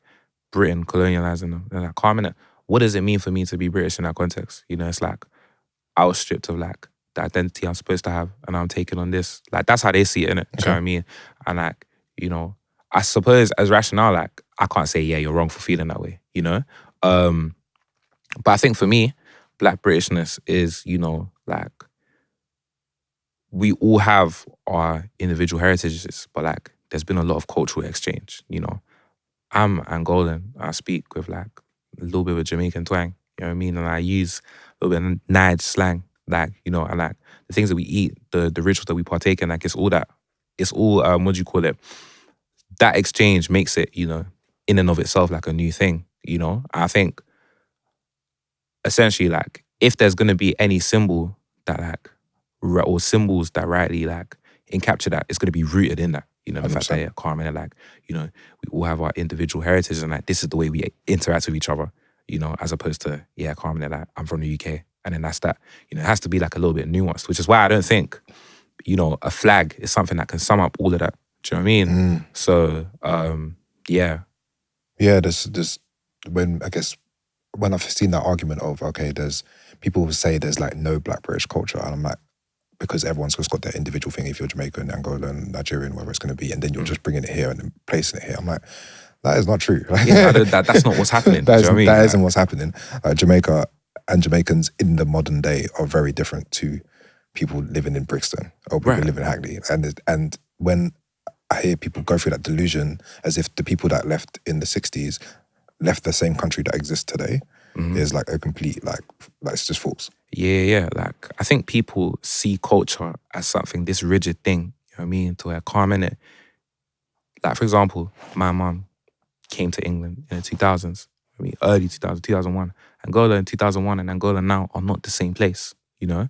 Britain colonializing them. They're like, Carmen, what does it mean for me to be British in that context? It's like I was stripped of like the identity I'm supposed to have and I'm taking on this. Like that's how they see it, innit? Do you know what I mean? And like, I suppose as rationale, like I can't say, yeah, you're wrong for feeling that way, But I think for me, Black Britishness is, like we all have our individual heritages, but like there's been a lot of cultural exchange, I'm Angolan. I speak with like a little bit of a Jamaican twang, you know what I mean? And I use a little bit of Nige slang, like, and like the things that we eat, the rituals that we partake in, like it's all, what do you call it? That exchange makes it, in and of itself like a new thing, I think essentially like if there's going to be any symbol that like, or symbols that rightly like encapture that, it's going to be rooted in that. The fact that, yeah, Carmen, like, we all have our individual heritage and like this is the way we interact with each other, as opposed to, yeah, Carmen, like, I'm from the UK. And then that's that. It has to be like a little bit nuanced, which is why I don't think, a flag is something that can sum up all of that. Do you know what I mean? So, yeah. Yeah, there's when I've seen that argument of, okay, there's people who say there's like no Black British culture, and I'm like, because everyone's just got their individual thing, if you're Jamaican, Angolan, Nigerian, whatever it's going to be, and then you're just bringing it here and then placing it here. I'm like, that is not true. Yeah, that's not what's happening. That isn't isn't what's happening. Jamaica and Jamaicans in the modern day are very different to people living in Brixton or people living in Hackney. And when I hear people go through that delusion as if the people that left in the 60s left the same country that exists today, is like a complete, like it's just false. Yeah. Like, I think people see culture as something, this rigid thing, you know what I mean? To where calm in it. Like, for example, my mum came to England in the 2000s, I mean, early 2000s, 2001. Angola in 2001 and Angola now are not the same place, you know?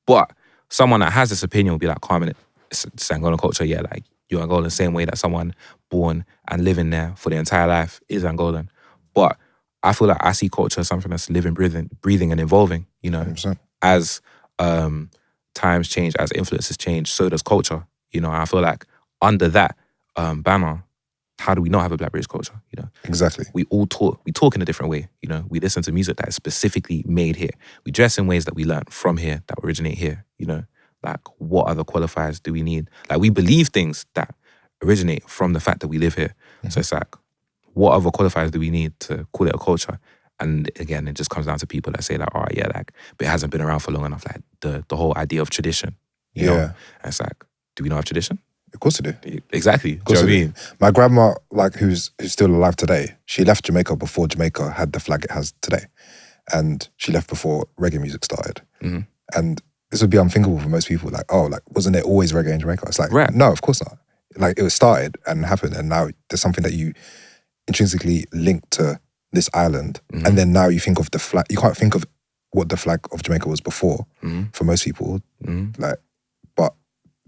But someone that has this opinion will be like, calm in it. It's Angolan culture, yeah, like, you're Angolan the same way that someone born and living there for their entire life is Angolan. But I feel like I see culture as something that's living, breathing and evolving, you know? 100%. As times change, as influences change, so does culture, you know? And I feel like under that banner, how do we not have a Black British culture, you know? Exactly. We talk in a different way, you know? We listen to music that is specifically made here. We dress in ways that we learn from here, that originate here, you know? Like, what other qualifiers do we need? Like, we believe things that originate from the fact that we live here. So it's like, what other qualifiers do we need to call it a culture? And again, it just comes down to people that say like, all right, yeah, like, but it hasn't been around for long enough. Like, the whole idea of tradition, you know? And it's like, do we not have tradition? Of course they do. Exactly. Of course Do you know they what I do. mean? My grandma, like, who's still alive today, she left Jamaica before Jamaica had the flag it has today. And she left before reggae music started. Mm-hmm. And this would be unthinkable for most people. Like, oh, like, wasn't there always reggae in Jamaica? It's like, Right. no, of course not. Like, it was started and happened, and now there's something that you intrinsically link to this island. Mm-hmm. And then now you think of the flag. You can't think of what the flag of Jamaica was before for most people. Like, but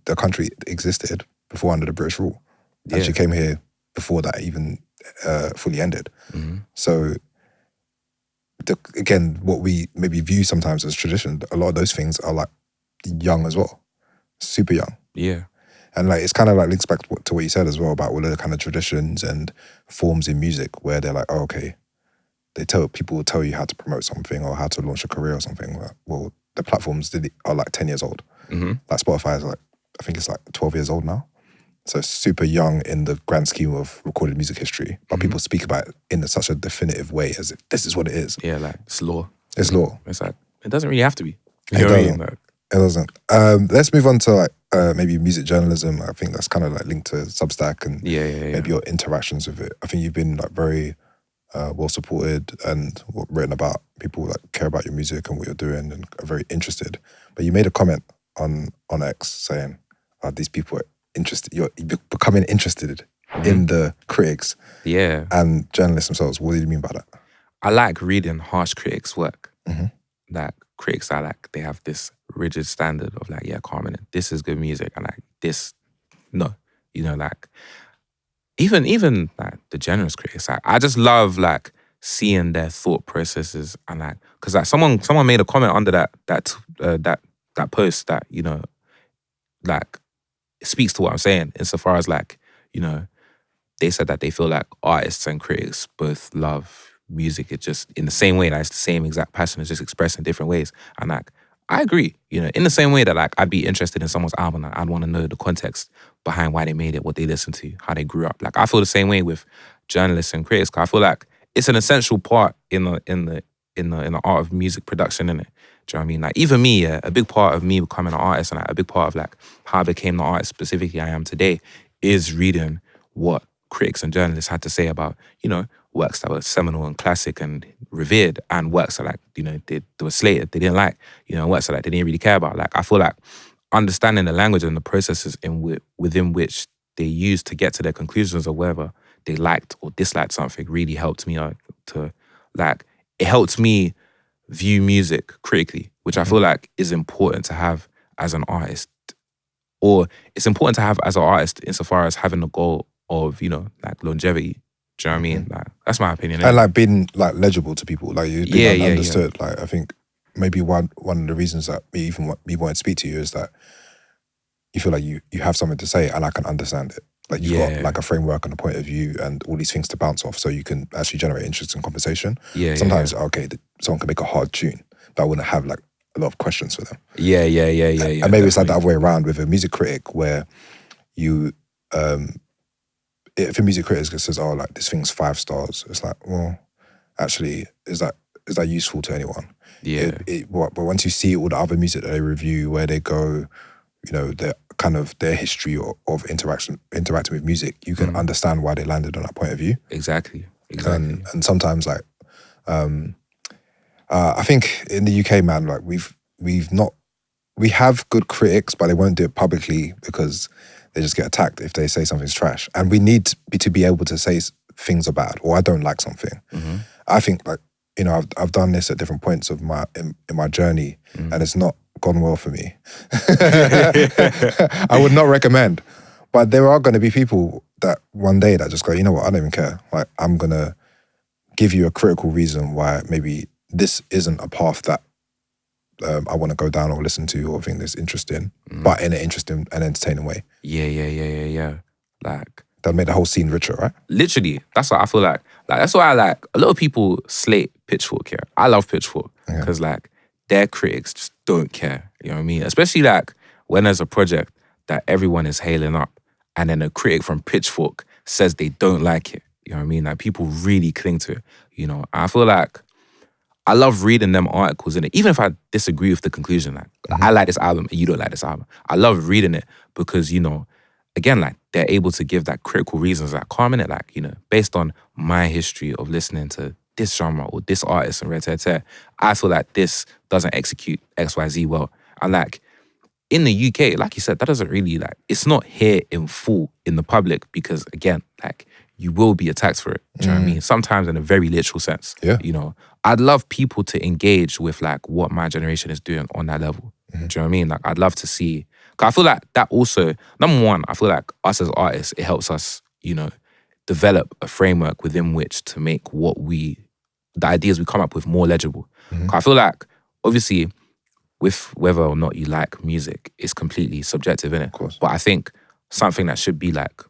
the country existed before under the British rule. And she came here before that even fully ended. So, again, what we maybe view sometimes as tradition, a lot of those things are like young as well, super young. Yeah. And like, it's kind of like links back to what you said as well about all the kind of traditions and forms in music where they're like, oh, okay, people will tell you how to promote something or how to launch a career or something. Like, well, the platforms are like 10 years old. Like Spotify is like, I think it's like 12 years old now. So it's super young in the grand scheme of recorded music history. But people speak about it in such a definitive way as if this is what it is. Yeah, like, it's law. It's law. It's like, it doesn't really have to be. You It know what I doesn't. mean? Like, It doesn't. Let's move on to like maybe music journalism. I think that's kind of like linked to Substack and maybe your interactions with it. I think you've been like very well supported and written about. People like care about your music and what you're doing and are very interested. But you made a comment on X saying, these people are interested. You're becoming interested in the critics and journalists themselves. What do you mean by that? I like reading harsh critics' work. Like, critics are like, they have this rigid standard of like, yeah, Carmen, this is good music, and like, this, no. You know, like, even like the generous critics, like, I just love like seeing their thought processes and like, because like someone made a comment under that post that, you know, like, it speaks to what I'm saying insofar as like, you know, they said that they feel like artists and critics both love music. It's just in the same way, like, it's the same exact passion, it's just expressed in different ways. And like, I agree, you know, in the same way that like I'd be interested in someone's album, like, I'd want to know the context behind why they made it, what they listened to, how they grew up. Like, I feel the same way with journalists and critics. 'Cause I feel like it's an essential part in the art of music production, innit? Do you know what I mean? Like, even me, a big part of me becoming an artist and like, a big part of like how I became the artist specifically I am today is reading what critics and journalists had to say about, you know, works that were seminal and classic and revered, and works that like, you know, they were slated, they didn't like, you know, works that like they didn't really care about. Like, I feel like understanding the language and the processes within which they used to get to their conclusions or whether they liked or disliked something really helped me to like, it helped me view music critically, which I feel like is important to have as an artist, or it's important to have as an artist insofar as having the goal of, you know, like longevity. Do you know what I mean? Like, that's my opinion. And like being like legible to people, like you being understood. Like, I think maybe one of the reasons that me wanting to speak to you is that you feel like you have something to say and I can understand it. Like, you've got like a framework and a point of view and all these things to bounce off, so you can actually generate interesting conversation. Sometimes okay, someone can make a hard tune, but I wouldn't have like a lot of questions for them. And maybe it's like the other way around with a music critic, where you if a music critic says, oh, like, this thing's 5 stars, it's like, well, actually, is that useful to anyone? But once you see all the other music that they review, where they go, you know, their history of interacting with music, you can understand why they landed on that point of view. Exactly. And sometimes, like, I think in the UK, man, like we have good critics, but they won't do it publicly because they just get attacked if they say something's trash. And we need to be able to say things are bad or I don't like something. I think like, you know, I've done this at different points of in my journey and it's not gone well for me. I would not recommend. But there are going to be people that one day that just go, you know what, I don't even care. Like, I'm going to give you a critical reason why maybe this isn't a path that I want to go down or listen to or think that's interesting, but in an interesting and entertaining way. Yeah. Like, that made the whole scene richer, right? literally, that's what I feel like. Like, that's why I like, a lot of people slate Pitchfork here. I love Pitchfork because like their critics just don't care. You know what I mean? Especially like when there's a project that everyone is hailing up and then a critic from Pitchfork says they don't like it. You know what I mean? Like people really cling to it. You know, I feel like I love reading them articles in it, even if I disagree with the conclusion. Like I like this album and you don't like this album. I love reading it because, you know, again, like they're able to give that critical reasons, like calming it, like, you know, based on my history of listening to this genre or this artist and I feel like this doesn't execute XYZ well. And like in the UK, like you said, that doesn't really like, it's not here in full in the public because again, like you will be attacked for it. Do you know what I mean? Sometimes in a very literal sense. Yeah. You know, I'd love people to engage with like what my generation is doing on that level. Do you know what I mean? Like I'd love to see, because I feel like that also, number one, I feel like us as artists, it helps us, you know, develop a framework within which to make the ideas we come up with more legible. I feel like, obviously, with whether or not you like music, it's completely subjective, innit? Of course. But I think something that should be like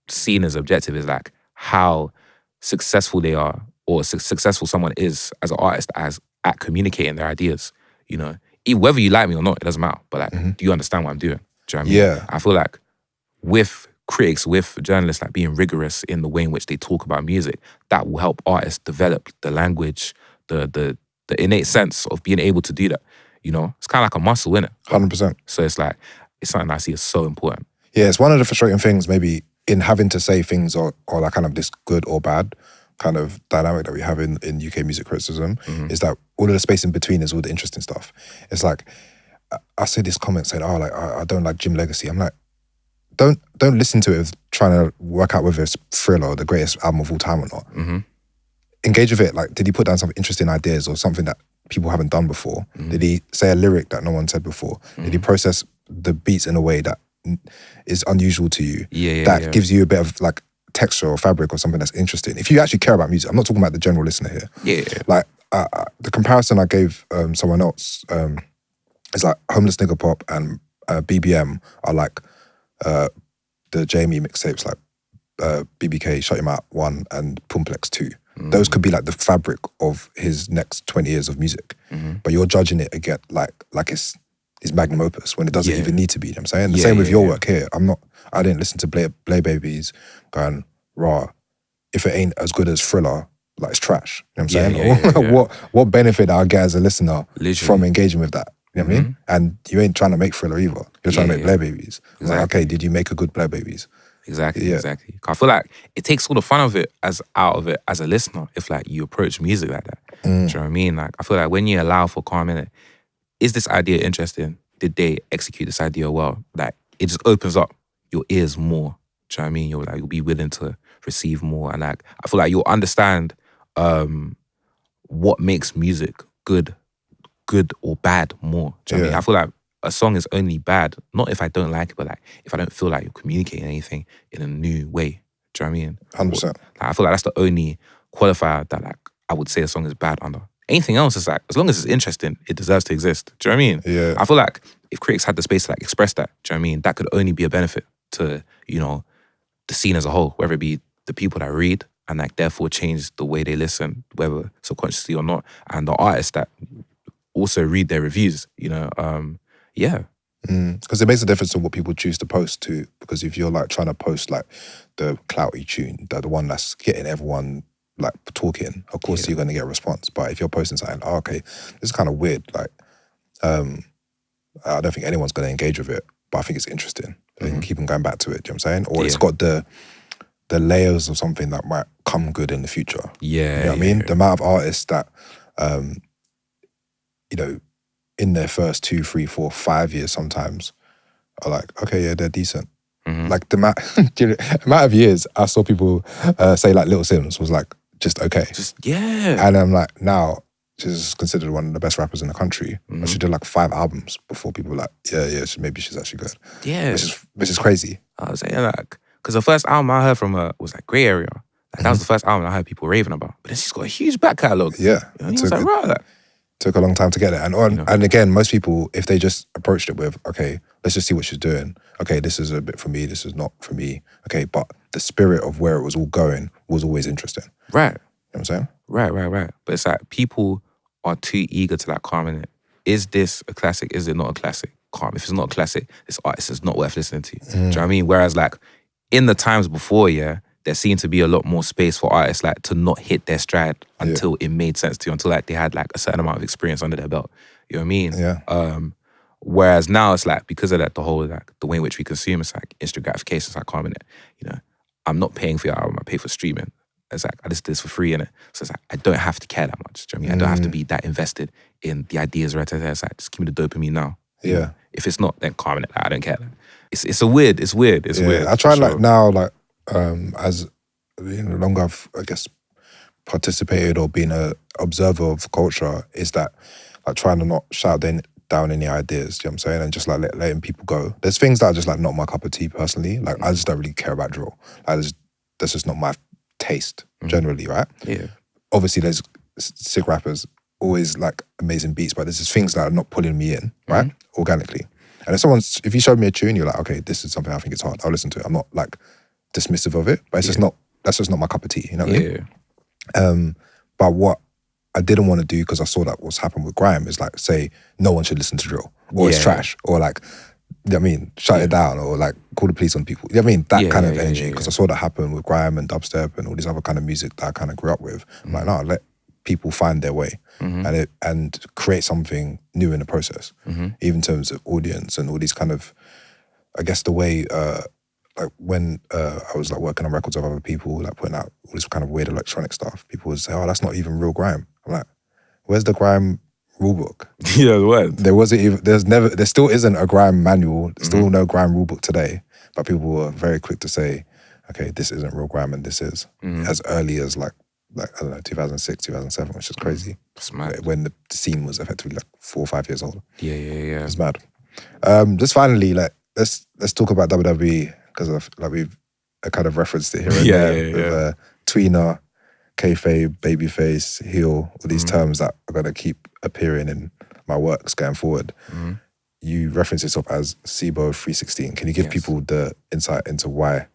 seen as objective is like how successful they are or successful someone is as an artist at communicating their ideas, you know? Whether you like me or not, it doesn't matter. But like, do you understand what I'm doing? Do you know what I mean? Yeah. I feel like with critics, with journalists, like being rigorous in the way in which they talk about music, that will help artists develop the language, the innate sense of being able to do that. You know, it's kind of like a muscle, innit? 100%. So it's like, it's something I see as so important. Yeah, it's one of the frustrating things maybe in having to say things or like kind of this good or bad kind of dynamic that we have in UK music criticism is that all of the space in between is all the interesting stuff. It's like, I see this comment saying, oh, like, I don't like Jim Legacy. I'm like, don't listen to it with trying to work out whether it's Thriller or the greatest album of all time or not. Engage with it. Like, did he put down some interesting ideas or something that people haven't done before? Did he say a lyric that no one said before? Did he process the beats in a way that is unusual to you? That gives you a bit of like texture or fabric or something that's interesting. If you actually care about music, I'm not talking about the general listener here. Like the comparison I gave someone else is like Homeless Nigga Pop and BBM are like the Jamie mixtapes, like BBK, Shut Your Mouth 1 and Pumplex 2. Those could be like the fabric of his next 20 years of music. But you're judging it again like it's magnum opus when it doesn't even need to be. You know what I'm saying? The same with your work here. I didn't listen to Blair Babies going, raw, if it ain't as good as Thriller, like it's trash. You know what I'm saying? What benefit I get as a listener from engaging with that? You know what I mean? And you ain't trying to make Thriller either. You're trying to make Blair Babies. Exactly. Like, okay, did you make a good Blair Babies? Exactly. I feel like it takes all the fun of it out of it as a listener if like you approach music like that. Do you know what I mean? Like I feel like when you allow for calm in it, is this idea interesting? Did they execute this idea well? Like it just opens up your ears more. Do you know what I mean? You'll be willing to receive more, and like I feel like you'll understand what makes music good or bad more. Do you know what I mean? I feel like a song is only bad, not if I don't like it, but like if I don't feel like you're communicating anything in a new way. Do you know what I mean? 100%. Like, I feel like that's the only qualifier that like I would say a song is bad under. Anything else is like, as long as it's interesting, it deserves to exist. Do you know what I mean? Yeah. I feel like if critics had the space to like express that, do you know what I mean? That could only be a benefit to, you know, the scene as a whole, whether it be the people that read and like therefore change the way they listen, whether subconsciously or not, and the artists that also read their reviews, you know, because it makes a difference to what people choose to post to. Because if you're like trying to post like the clouty tune, the one that's getting everyone like talking, of course you're going to get a response. But if you're posting something, oh, okay, this is kind of weird. Like, I don't think anyone's going to engage with it, but I think it's interesting. And keep on going back to it. Do you know what I'm saying? Or it's got the layers of something that might come good in the future. Yeah, you know what I mean? The amount of artists that you know, in their first 2, 3, 4, 5 years sometimes are like, okay, yeah, they're decent. Like the amount of years I saw people say like Little Sims was like just okay. And I'm like, now she's considered one of the best rappers in the country. And she did like 5 albums before people were like, yeah, maybe she's actually good. Yeah. Which is crazy. I was saying like, because the first album I heard from her was like Grey Area. Like, that was the first album I heard people raving about. But then she's got a huge back catalogue. Yeah. You know, and he was like, right. Took a long time to get it. And again, most people, if they just approached it with, okay, let's just see what she's doing. Okay, this is a bit for me, this is not for me. Okay, but the spirit of where it was all going was always interesting. Right. You know what I'm saying? Right. But it's like people are too eager to like comment it. Is this a classic? Is it not a classic? Calm. If it's not a classic, this artist is not worth listening to. Do you know what I mean? Whereas like in the times before, there seemed to be a lot more space for artists like to not hit their stride until it made sense to, until like they had like a certain amount of experience under their belt. You know what I mean? Yeah. Whereas now it's like, because of that, the whole like the way in which we consume, it's like instant gratification. It's like calming it. You know, I'm not paying for your album. I pay for streaming. It's like I just did this for free, innit? So it's like I don't have to care that much. Do you know what I mean? I don't have to be that invested in the ideas right there. It's like just give me the dopamine now. You know? If it's not, then calming it. Like, I don't care. It's weird. It's weird. I try like now, like as you know, the longer I've, I guess, participated or been a observer of culture, is that like trying to not shout down any ideas, you know what I'm saying? And just like letting people go. There's things that are just like not my cup of tea personally. Like I just don't really care about drill. Like that's just not my taste generally, right? Yeah. Obviously there's sick rappers, always like amazing beats, but there's just things that are not pulling me in, right? Organically. And if you showed me a tune, you're like, okay, this is something I think it's hard, I'll listen to it. I'm not like dismissive of it, but it's just not, that's just not my cup of tea, you know what I mean? But what I didn't want to do, because I saw that what's happened with grime, is like say no one should listen to drill, or it's trash, or like, you know what I mean, shut it down, or like call the police on people. You know what I mean? That kind of energy, because I saw that happen with grime and dubstep and all these other kind of music that I kind of grew up with. I'm like, no, let people find their way and create something new in the process, even in terms of audience and all these kind of, I guess the way, like when I was like working on records of other people, like putting out all this kind of weird electronic stuff, people would say, oh, that's not even real grime. I'm like, where's the grime rulebook? What? There still isn't a grime manual, there's still no grime rulebook today, but people were very quick to say, okay, this isn't real grime and this is, as early as like I don't know, 2006, 2007, which is crazy. That's mad. When the scene was effectively like 4 or 5 years old. Yeah. It's mad. Just finally, like, let's talk about WWE, because like we've kind of referenced it here and there with tweener, kayfabe, babyface, heel, all these terms that are going to keep appearing in my works going forward. You reference yourself as Ceebo 316. Can you give people the insight into why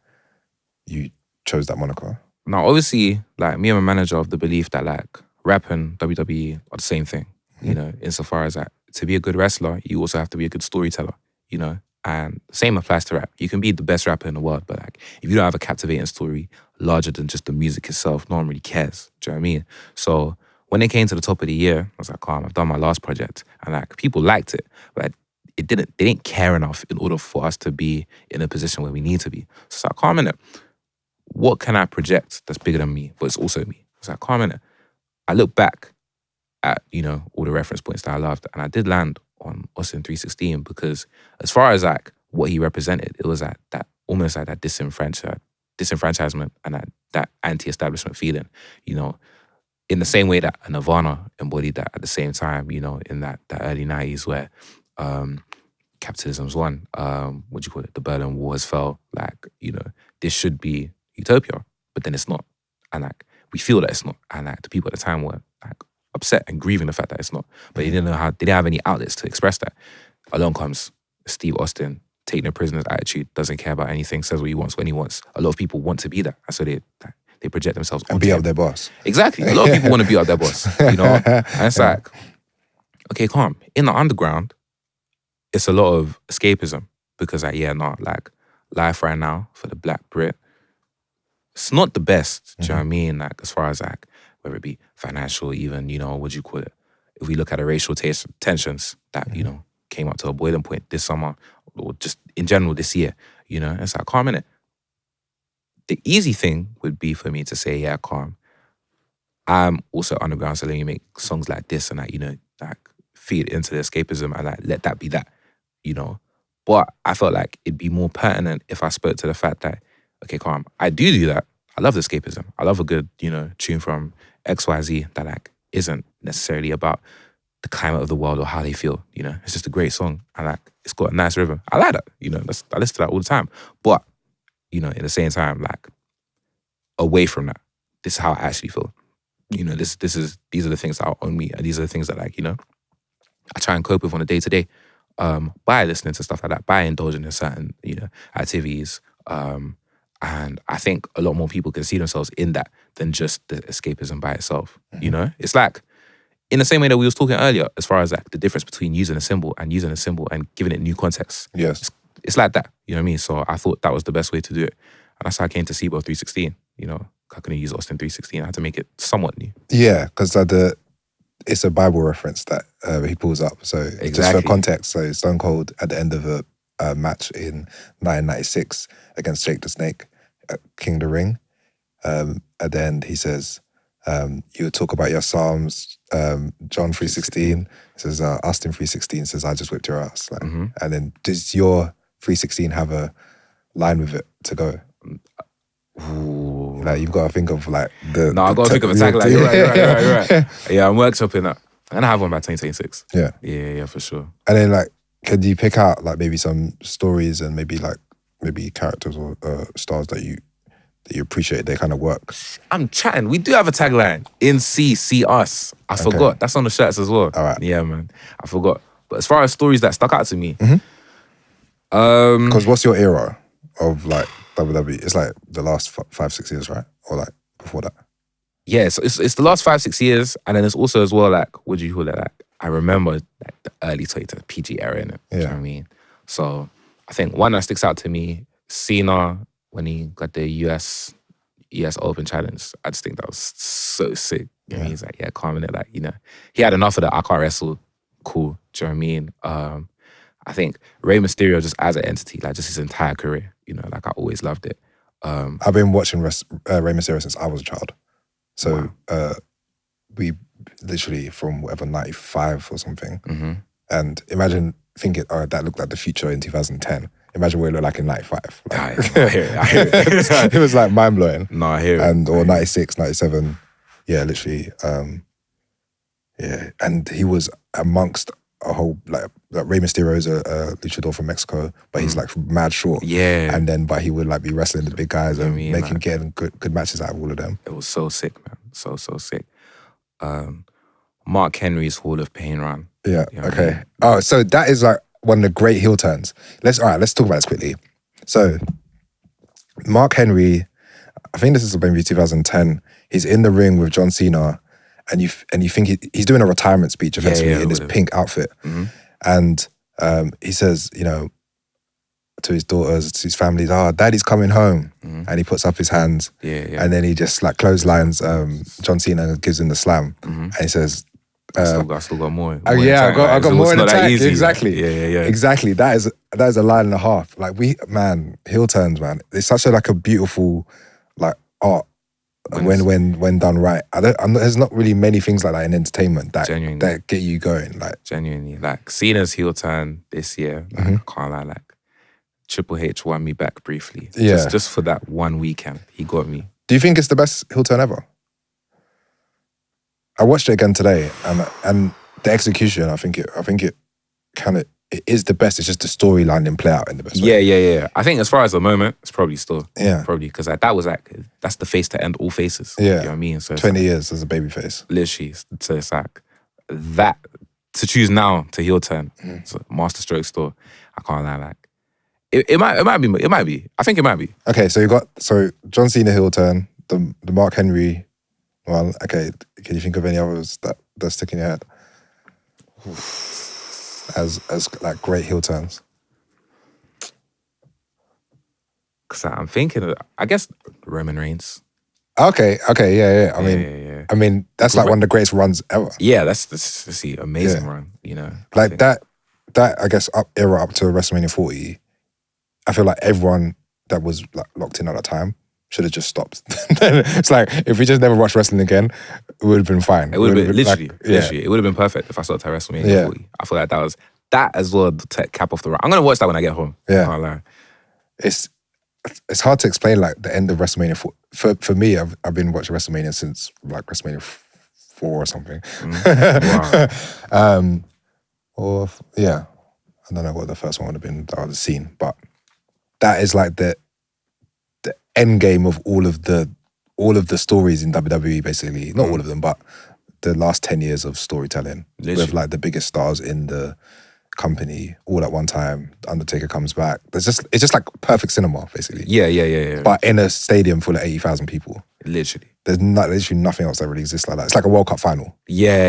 you chose that moniker? Now, obviously, like me and my manager are of the belief that like rap and WWE are the same thing, you know, insofar as that to be a good wrestler, you also have to be a good storyteller, you know, and same applies to rap. You can be the best rapper in the world, but like if you don't have a captivating story larger than just the music itself, no one really cares. Do you know what I mean? So when it came to the top of the year, I was like, calm, I've done my last project, and like people liked it, but they didn't care enough in order for us to be in a position where we need to be. So it's like, calm in it. What can I project that's bigger than me, but it's also me? It's like, calm in it. I look back at, you know, all the reference points that I loved, and I did land on Austin 316 because as far as like what he represented, it was like that almost like that disenfranchisement and that anti-establishment feeling, you know, in the same way that Nirvana embodied that at the same time, you know, in that early 90s where capitalism's won, what do you call it? The Berlin Wall has fell. Like, you know, this should be utopia, but then it's not. And like, we feel that it's not. And like, the people at the time were like upset and grieving the fact that it's not. But they didn't have any outlets to express that. Along comes Steve Austin, taking a prisoner's attitude, doesn't care about anything, says what he wants when he wants. A lot of people want to be that. And so they project themselves and be up their boss. Exactly. A lot of people want to be up their boss, you know? And it's like, okay, calm. In the underground, it's a lot of escapism because like, like life right now for the Black Brit, it's not the best, do you know what I mean? Like as far as like, whether it be financial, even, you know, what do you call it? If we look at the racial tensions that, you know, came up to a boiling point this summer, or just in general this year, you know, it's like, calm in it. The easy thing would be for me to say, yeah, calm. I'm also underground, so let me make songs like this and that, you know, like feed into the escapism and like let that be that, you know. But I felt like it'd be more pertinent if I spoke to the fact that, okay, calm, I do that. I love the escapism. I love a good, you know, tune from XYZ that like isn't necessarily about the climate of the world or how they feel, you know. It's just a great song and like it's got a nice rhythm. I like that, you know. I listen to that all the time. But, you know, at the same time, like away from that, this is how I actually feel. You know, these are the things that are on me, and these are the things that like, you know, I try and cope with on a day-to-day. By listening to stuff like that, by indulging in certain, you know, activities. And I think a lot more people can see themselves in that than just the escapism by itself. You know, it's like in the same way that we was talking earlier, as far as like the difference between using a symbol and giving it new context. Yes. It's like that. You know what I mean? So I thought that was the best way to do it. And that's how I came to Ceebo 316. You know, I couldn't use Austin 316. I had to make it somewhat new. Yeah, because it's a Bible reference that he pulls up. So just for context, so Stone Cold at the end of a match in 1996 against Jake the Snake at King of the Ring, at the end he says, you talk about your Psalms, John 3:16 says, Austin 3:16 says, I just whipped your ass. Like, and then does your 3:16 have a line with it to go? Ooh. Like you've got to think of like the. No, I've got to think of a tagline. You're right. Yeah, I'm workshopping that. I'm gonna have one by 2026. Yeah, for sure. And then like, could you pick out like maybe some stories and maybe characters or stars that you appreciate their kind of work? I'm chatting. We do have a tagline. In see us. I forgot. That's on the shirts as well. All right. Yeah, man. I forgot. But as far as stories that stuck out to me, because what's your era of like WWE? It's like the last 5-6 years, right? Or like before that? Yeah, so it's the last 5-6 years, and then it's also as well like, what do you call it? Like, I remember like the early Toyota PG era in it. Yeah. You know what I mean? So I think one that sticks out to me, Cena, when he got the US Open Challenge, I just think that was so sick. You know, he's like, yeah, calming it, like, you know, he had enough of that. I can't wrestle. Cool. Do you know what I mean? I think Rey Mysterio just as an entity, like just his entire career, you know, like I always loved it. I've been watching Rey Mysterio since I was a child. So we literally from whatever, 95 or something. And imagine thinking, oh, that looked like the future in 2010. Imagine what it looked like in 95. Like, I hear it. It was like mind-blowing. No, I hear it. Or 96, 97. Yeah, literally. Yeah, and he was amongst a whole, like Rey Mysterio is a luchador from Mexico, but he's like mad short. Yeah. And but he would like be wrestling the big guys and getting good matches out of all of them. It was so sick, man. So sick. Mark Henry's Hall of Pain run. Yeah, you know okay. I mean? Oh, so that is like one of the great heel turns. Let's talk about this quickly. So Mark Henry, I think this is maybe 2010, he's in the ring with John Cena, and you think he's doing a retirement speech eventually in his pink outfit. And he says, you know, to his daughters, to his family, Daddy's coming home. And he puts up his hands. And then he just like clotheslines John Cena and gives him the slam. And he says, I still got more. I got more in the tank. Exactly. Yeah. Exactly. That is a line and a half. Like heel turns, man. It's such a beautiful like art when done right. There's not really many things like that in entertainment that get you going. Like genuinely, like Cena's heel turn this year. Like, I can't lie. Like Triple H won me back briefly. Yeah. Just for that one weekend, he got me. Do you think it's the best heel turn ever? I watched it again today, and the execution, I think it is the best. It's just the storyline didn't play out in the best way. Yeah. I think as far as the moment, it's probably still. Yeah. Probably, because like, that's the face to end all faces. Yeah. You know what I mean? So 20 years as a baby face. Literally. So it's like, that, to choose now to heel turn, it's a master stroke store. I can't lie, like, it might be. I think it might be. Okay, so John Cena heel turn, the Mark Henry. Well, okay. Can you think of any others that stick in your head as like great heel turns? Because I'm thinking, I guess Roman Reigns. Okay, yeah. I mean, that's like one of the greatest runs ever. Yeah, that's the amazing run. You know, like that. I guess era up to WrestleMania 40. I feel like everyone that was like locked in at that time should have just stopped. It's like, if we just never watched wrestling again, it would have been fine. It would have been like, literally. It would have been perfect if I stopped at WrestleMania Yeah. 40. I feel like that was that as well. The cap off the rock. I'm gonna watch that when I get home. Yeah. Can't lie. It's hard to explain like the end of WrestleMania. For me, I've been watching WrestleMania since like WrestleMania 4 or something. Wow. I don't know what the first one would have been that I would have seen, but that is like the end game of all of the stories in WWE, basically. Not all of them, but the last 10 years of storytelling. Literally. With like the biggest stars in the company all at one time. The Undertaker comes back. It's just like perfect cinema, basically. Yeah. But in a stadium full of 80,000 people. Literally. There's literally nothing else that really exists like that. It's like a World Cup final. Yeah.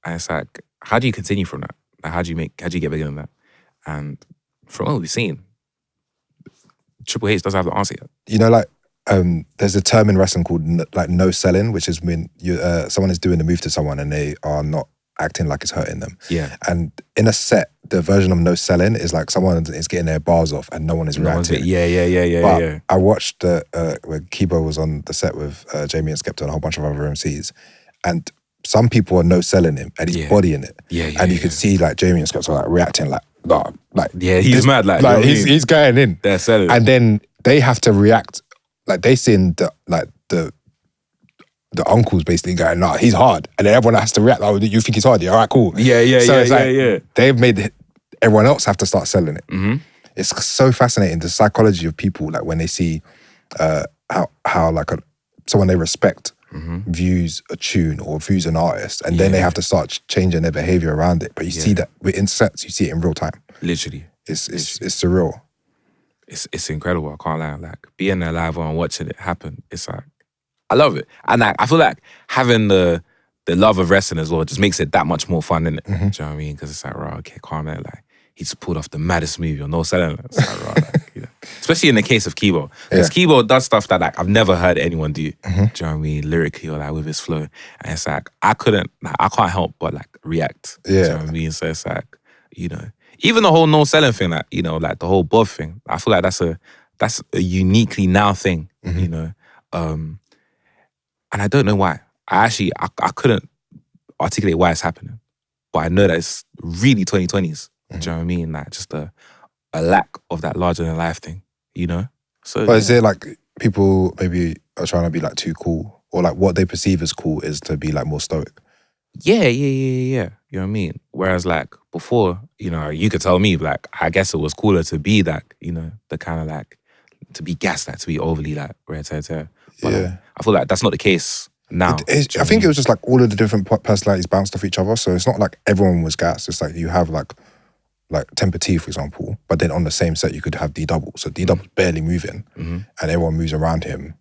And it's like, how do you continue from that? Like, how do you get bigger than that? And from what we've seen, Triple H doesn't have the answer yet. You know, like, there's a term in wrestling called like no selling, which is when someone is doing a move to someone and they are not acting like it's hurting them. Yeah. And in a set, the version of no selling is like someone is getting their bars off and no one is reacting. Yeah. I watched where Ceebo was on the set with Jamie and Skepta and a whole bunch of other MCs, and some people are no selling him and he's bodying it. And you could see like Jamie and Skepta like reacting like, nah, like he's mad like he's going in. They're selling. And then they have to react like they seen the uncles basically going, nah, he's hard. And then everyone has to react, oh, you think he's hard? Yeah, all right, cool. Yeah. They've made everyone else have to start selling it. Mm-hmm. It's so fascinating, the psychology of people, like when they see how like someone they respect views a tune or views an artist, and then they have to start changing their behavior around it. But you see that in sets, you see it in real time. Literally. It's surreal. It's incredible. I can't lie. Like being there live and watching it happen, it's like, I love it. And like, I feel like having the love of wrestling as well just makes it that much more fun, innit? Do you know what I mean? Because it's like, right, okay, calm down. Like, he just pulled off the maddest movie on no selling. It's like, right, like, you know. Especially in the case of Ceebo. Because Ceebo does stuff that like I've never heard anyone do. Do you know what I mean? Lyrically or like with his flow. And it's like, I can't help but like react. Do you know what I mean? So it's like, you know, even the whole no selling thing, like, you know, like the whole Bob thing, I feel like that's a uniquely now thing, you know. And I don't know why. I couldn't articulate why it's happening. But I know that it's really 2020s. Do you know what I mean? Like just a lack of that larger than life thing, you know? So But is it like people maybe are trying to be like too cool? Or like what they perceive as cool is to be like more stoic? Yeah. You know what I mean? Whereas like before, you know, you could tell me like, I guess it was cooler to be that, you know, the kind of like, to be gassed, like to be overly like red-tear. But like, I feel like that's not the case now. I think it was just like all of the different personalities bounced off each other. So it's not like everyone was gassed. It's like you have like Temper T, for example, but then on the same set you could have D-Double. So D-Double's barely moving and everyone moves around him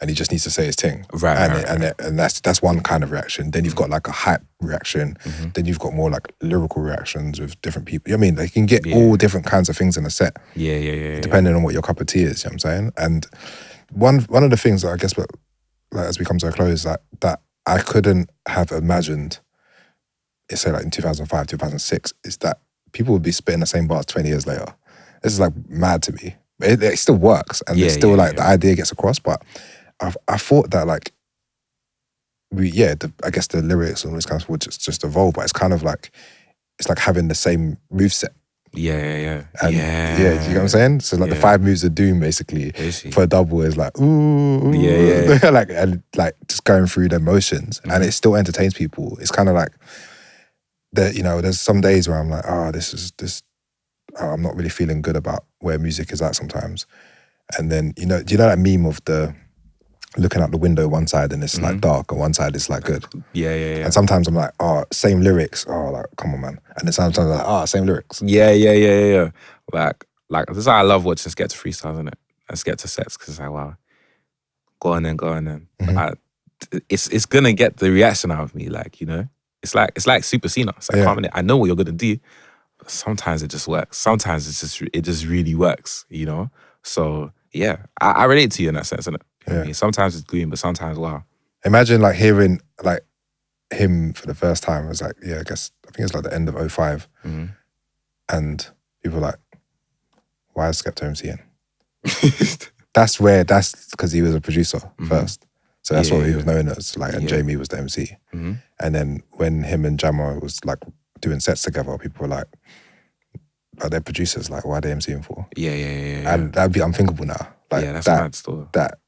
and he just needs to say his thing. And that's one kind of reaction. Then you've got like a hype reaction. Then you've got more like lyrical reactions with different people. I mean, they can get all different kinds of things in a set. Depending on what your cup of tea is, you know what I'm saying? And one of the things that I guess, but like, as we come to a close, that I couldn't have imagined, say like in 2005, 2006, is that people would be spitting the same bars 20 years later. This is like mad to me. It still works and it's still the idea gets across, but I thought that like, I guess the lyrics and all this kind of stuff would just evolve, but it's kind of like, it's like having the same moveset. Yeah. And you know what I'm saying? So like the 5 moves of doom basically for a double is like, ooh. like, and like just going through the motions and it still entertains people. It's kind of like, you know, there's some days where I'm like, I'm not really feeling good about where music is at sometimes. And then, you know, do you know that meme of the looking out the window one side and it's like dark and one side is like good? Yeah. And sometimes I'm like, same lyrics. Like, come on, man. And then sometimes I'm like, same lyrics. Yeah. Like this is how I love watching Skepta freestyles, innit? And Skepta sets, because it's like, wow, go on then. It's gonna get the reaction out of me, like, you know? It's like Super Cena. It's like, I know what you're gonna do, but sometimes it just works. Sometimes it just really works, you know? So yeah, I relate to you in that sense, innit? I mean, sometimes it's green, but sometimes wow. Imagine like hearing like him for the first time. It was like, I think it's like the end of 05. And people were like, why is Skepta MCing? that's because he was a producer first. So that's what he was known as. Like, and Jamie was the MC. And then when him and Jammer was like doing sets together, people were like they're producers. Like, why are they MCing for? Yeah. And that'd be unthinkable now. Like, that's mad still. That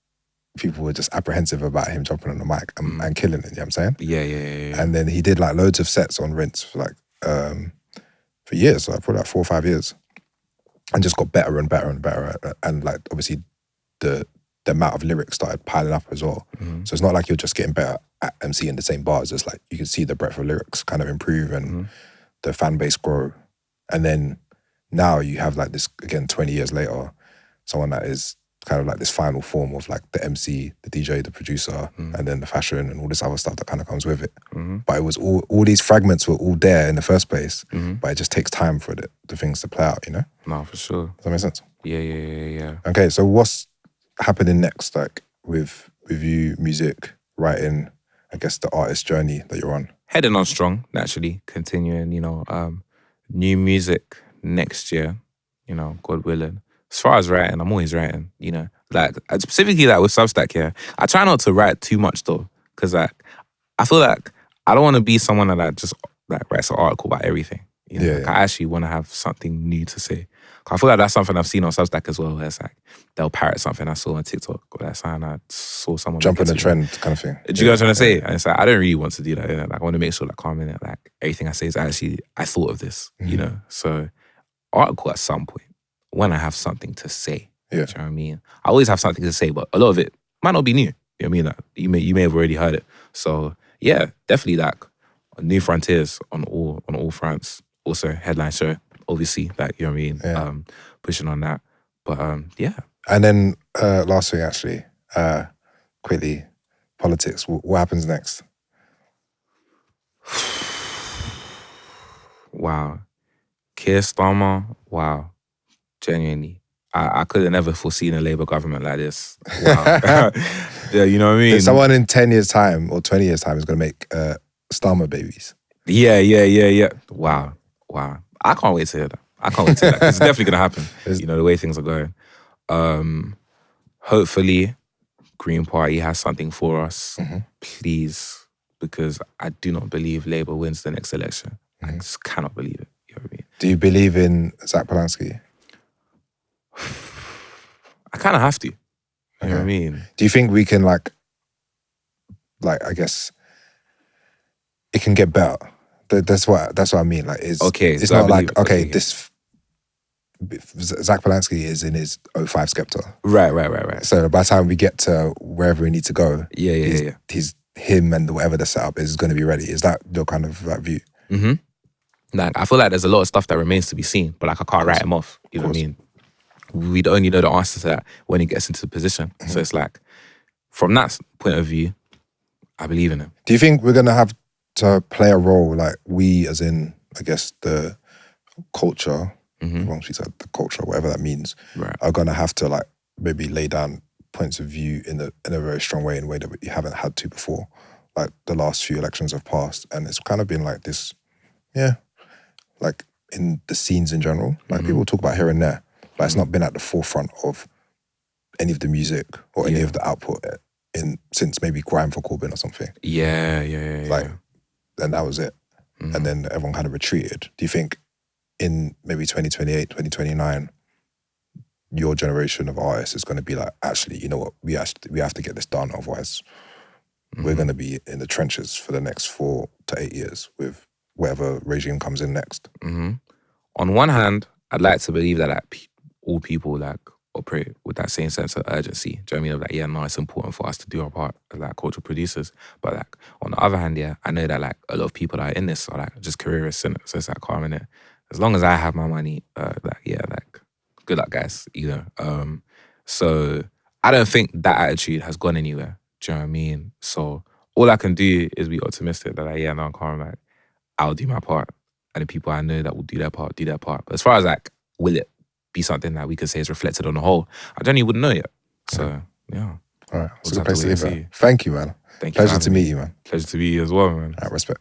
people were just apprehensive about him jumping on the mic and killing it. You know what I'm saying? Yeah. And then he did like loads of sets on Rinse for like for years, like probably like 4 or 5 years, and just got better and better and better. And like obviously the amount of lyrics started piling up as well. So it's not like you're just getting better at MCing the same bars. It's like you can see the breadth of lyrics kind of improve and the fan base grow. And then now you have like this, again, 20 years later, someone that is kind of like this final form of like the MC, the DJ, the producer, and then the fashion and all this other stuff that kind of comes with it. But it was all these fragments were all there in the first place, but it just takes time for the things to play out, you know? No, for sure. Does that make sense? Yeah. Okay, so what's happening next, like with you, music, writing, I guess the artist journey that you're on? Heading on strong, naturally, continuing, new music next year, God willing. As far as writing, I'm always writing, like specifically like with Substack here. I try not to write too much though, because like I feel like I don't want to be someone that just like writes an article about everything. Like, I actually want to have something new to say. I feel like that's something I've seen on Substack as well. Where it's like they'll parrot something I saw on TikTok, or that's something I saw someone jump in the trend kind of thing. Do you know what I'm trying to say? And it's like I don't really want to do that. Like I want to make sure like I'm in it. Like everything I say is actually I thought of this. So article at some point when I have something to say. Yeah. Do you know what I mean? I always have something to say, but a lot of it might not be new. You know what I mean? Like, you may have already heard it. So yeah, definitely like new frontiers on all fronts. Also headline show, obviously, like you know what I mean? Yeah. Pushing on that. But yeah. And then last thing actually, quickly, politics. What happens next? Wow. Keir Starmer, wow. Genuinely. I could have never foreseen a Labour government like this. Wow. Yeah, you know what I mean? Someone in 10 years' time or 20 years' time is going to make Starmer babies. Yeah. Wow. I can't wait to hear that. It's definitely going to happen, the way things are going. Hopefully, Green Party has something for us. Please, because I do not believe Labour wins the next election. I just cannot believe it. You know what I mean? Do you believe in Zach Polanski? I kind of have to. You know what I mean? Do you think we can like I guess it can get better? That's what I mean. Like, it's not like this. Zach Polanski is in his 05 Skepta. Right. So by the time we get to wherever we need to go, he's him and whatever the setup is going to be ready. Is that your kind of like view? Like I feel like there's a lot of stuff that remains to be seen, but like I can't write him off. You know what I mean? We'd only know the answer to that when he gets into the position. So it's like, from that point of view, I believe in him. Do you think we're going to have to play a role, like we as in, I guess, the culture, wrong she said, the culture, whatever that means, are going to have to like maybe lay down points of view in a very strong way, in a way that we haven't had to before. Like the last few elections have passed and it's kind of been like this, like in the scenes in general. Like people talk about here and there, but it's not been at the forefront of any of the music or any of the output since maybe Grime for Corbyn or something. Yeah. Like, and that was it. And then everyone kind of retreated. Do you think in maybe 2028, 2029, your generation of artists is going to be like, actually, you know what, we have to get this done, otherwise we're going to be in the trenches for the next 4 to 8 years with whatever regime comes in next? On one hand, I'd like to believe that like all people like operate with that same sense of urgency. Do you know what I mean? Of like, yeah, no, it's important for us to do our part as like cultural producers. But like on the other hand, I know that like a lot of people that are in this are like just careerists in it. So it's like calm in it. As long as I have my money, good luck, guys. So I don't think that attitude has gone anywhere. Do you know what I mean? So all I can do is be optimistic that like, I'm calm. Like, I'll do my part, and the people I know that will do their part. But as far as like, will it be something that we could say is reflected on the whole, I don't even wouldn't know yet. So yeah. All right, it's a good place to leave it. Thank you, man. Thank you. Pleasure to meet you, man. Pleasure to meet you as well, man. All right, respect.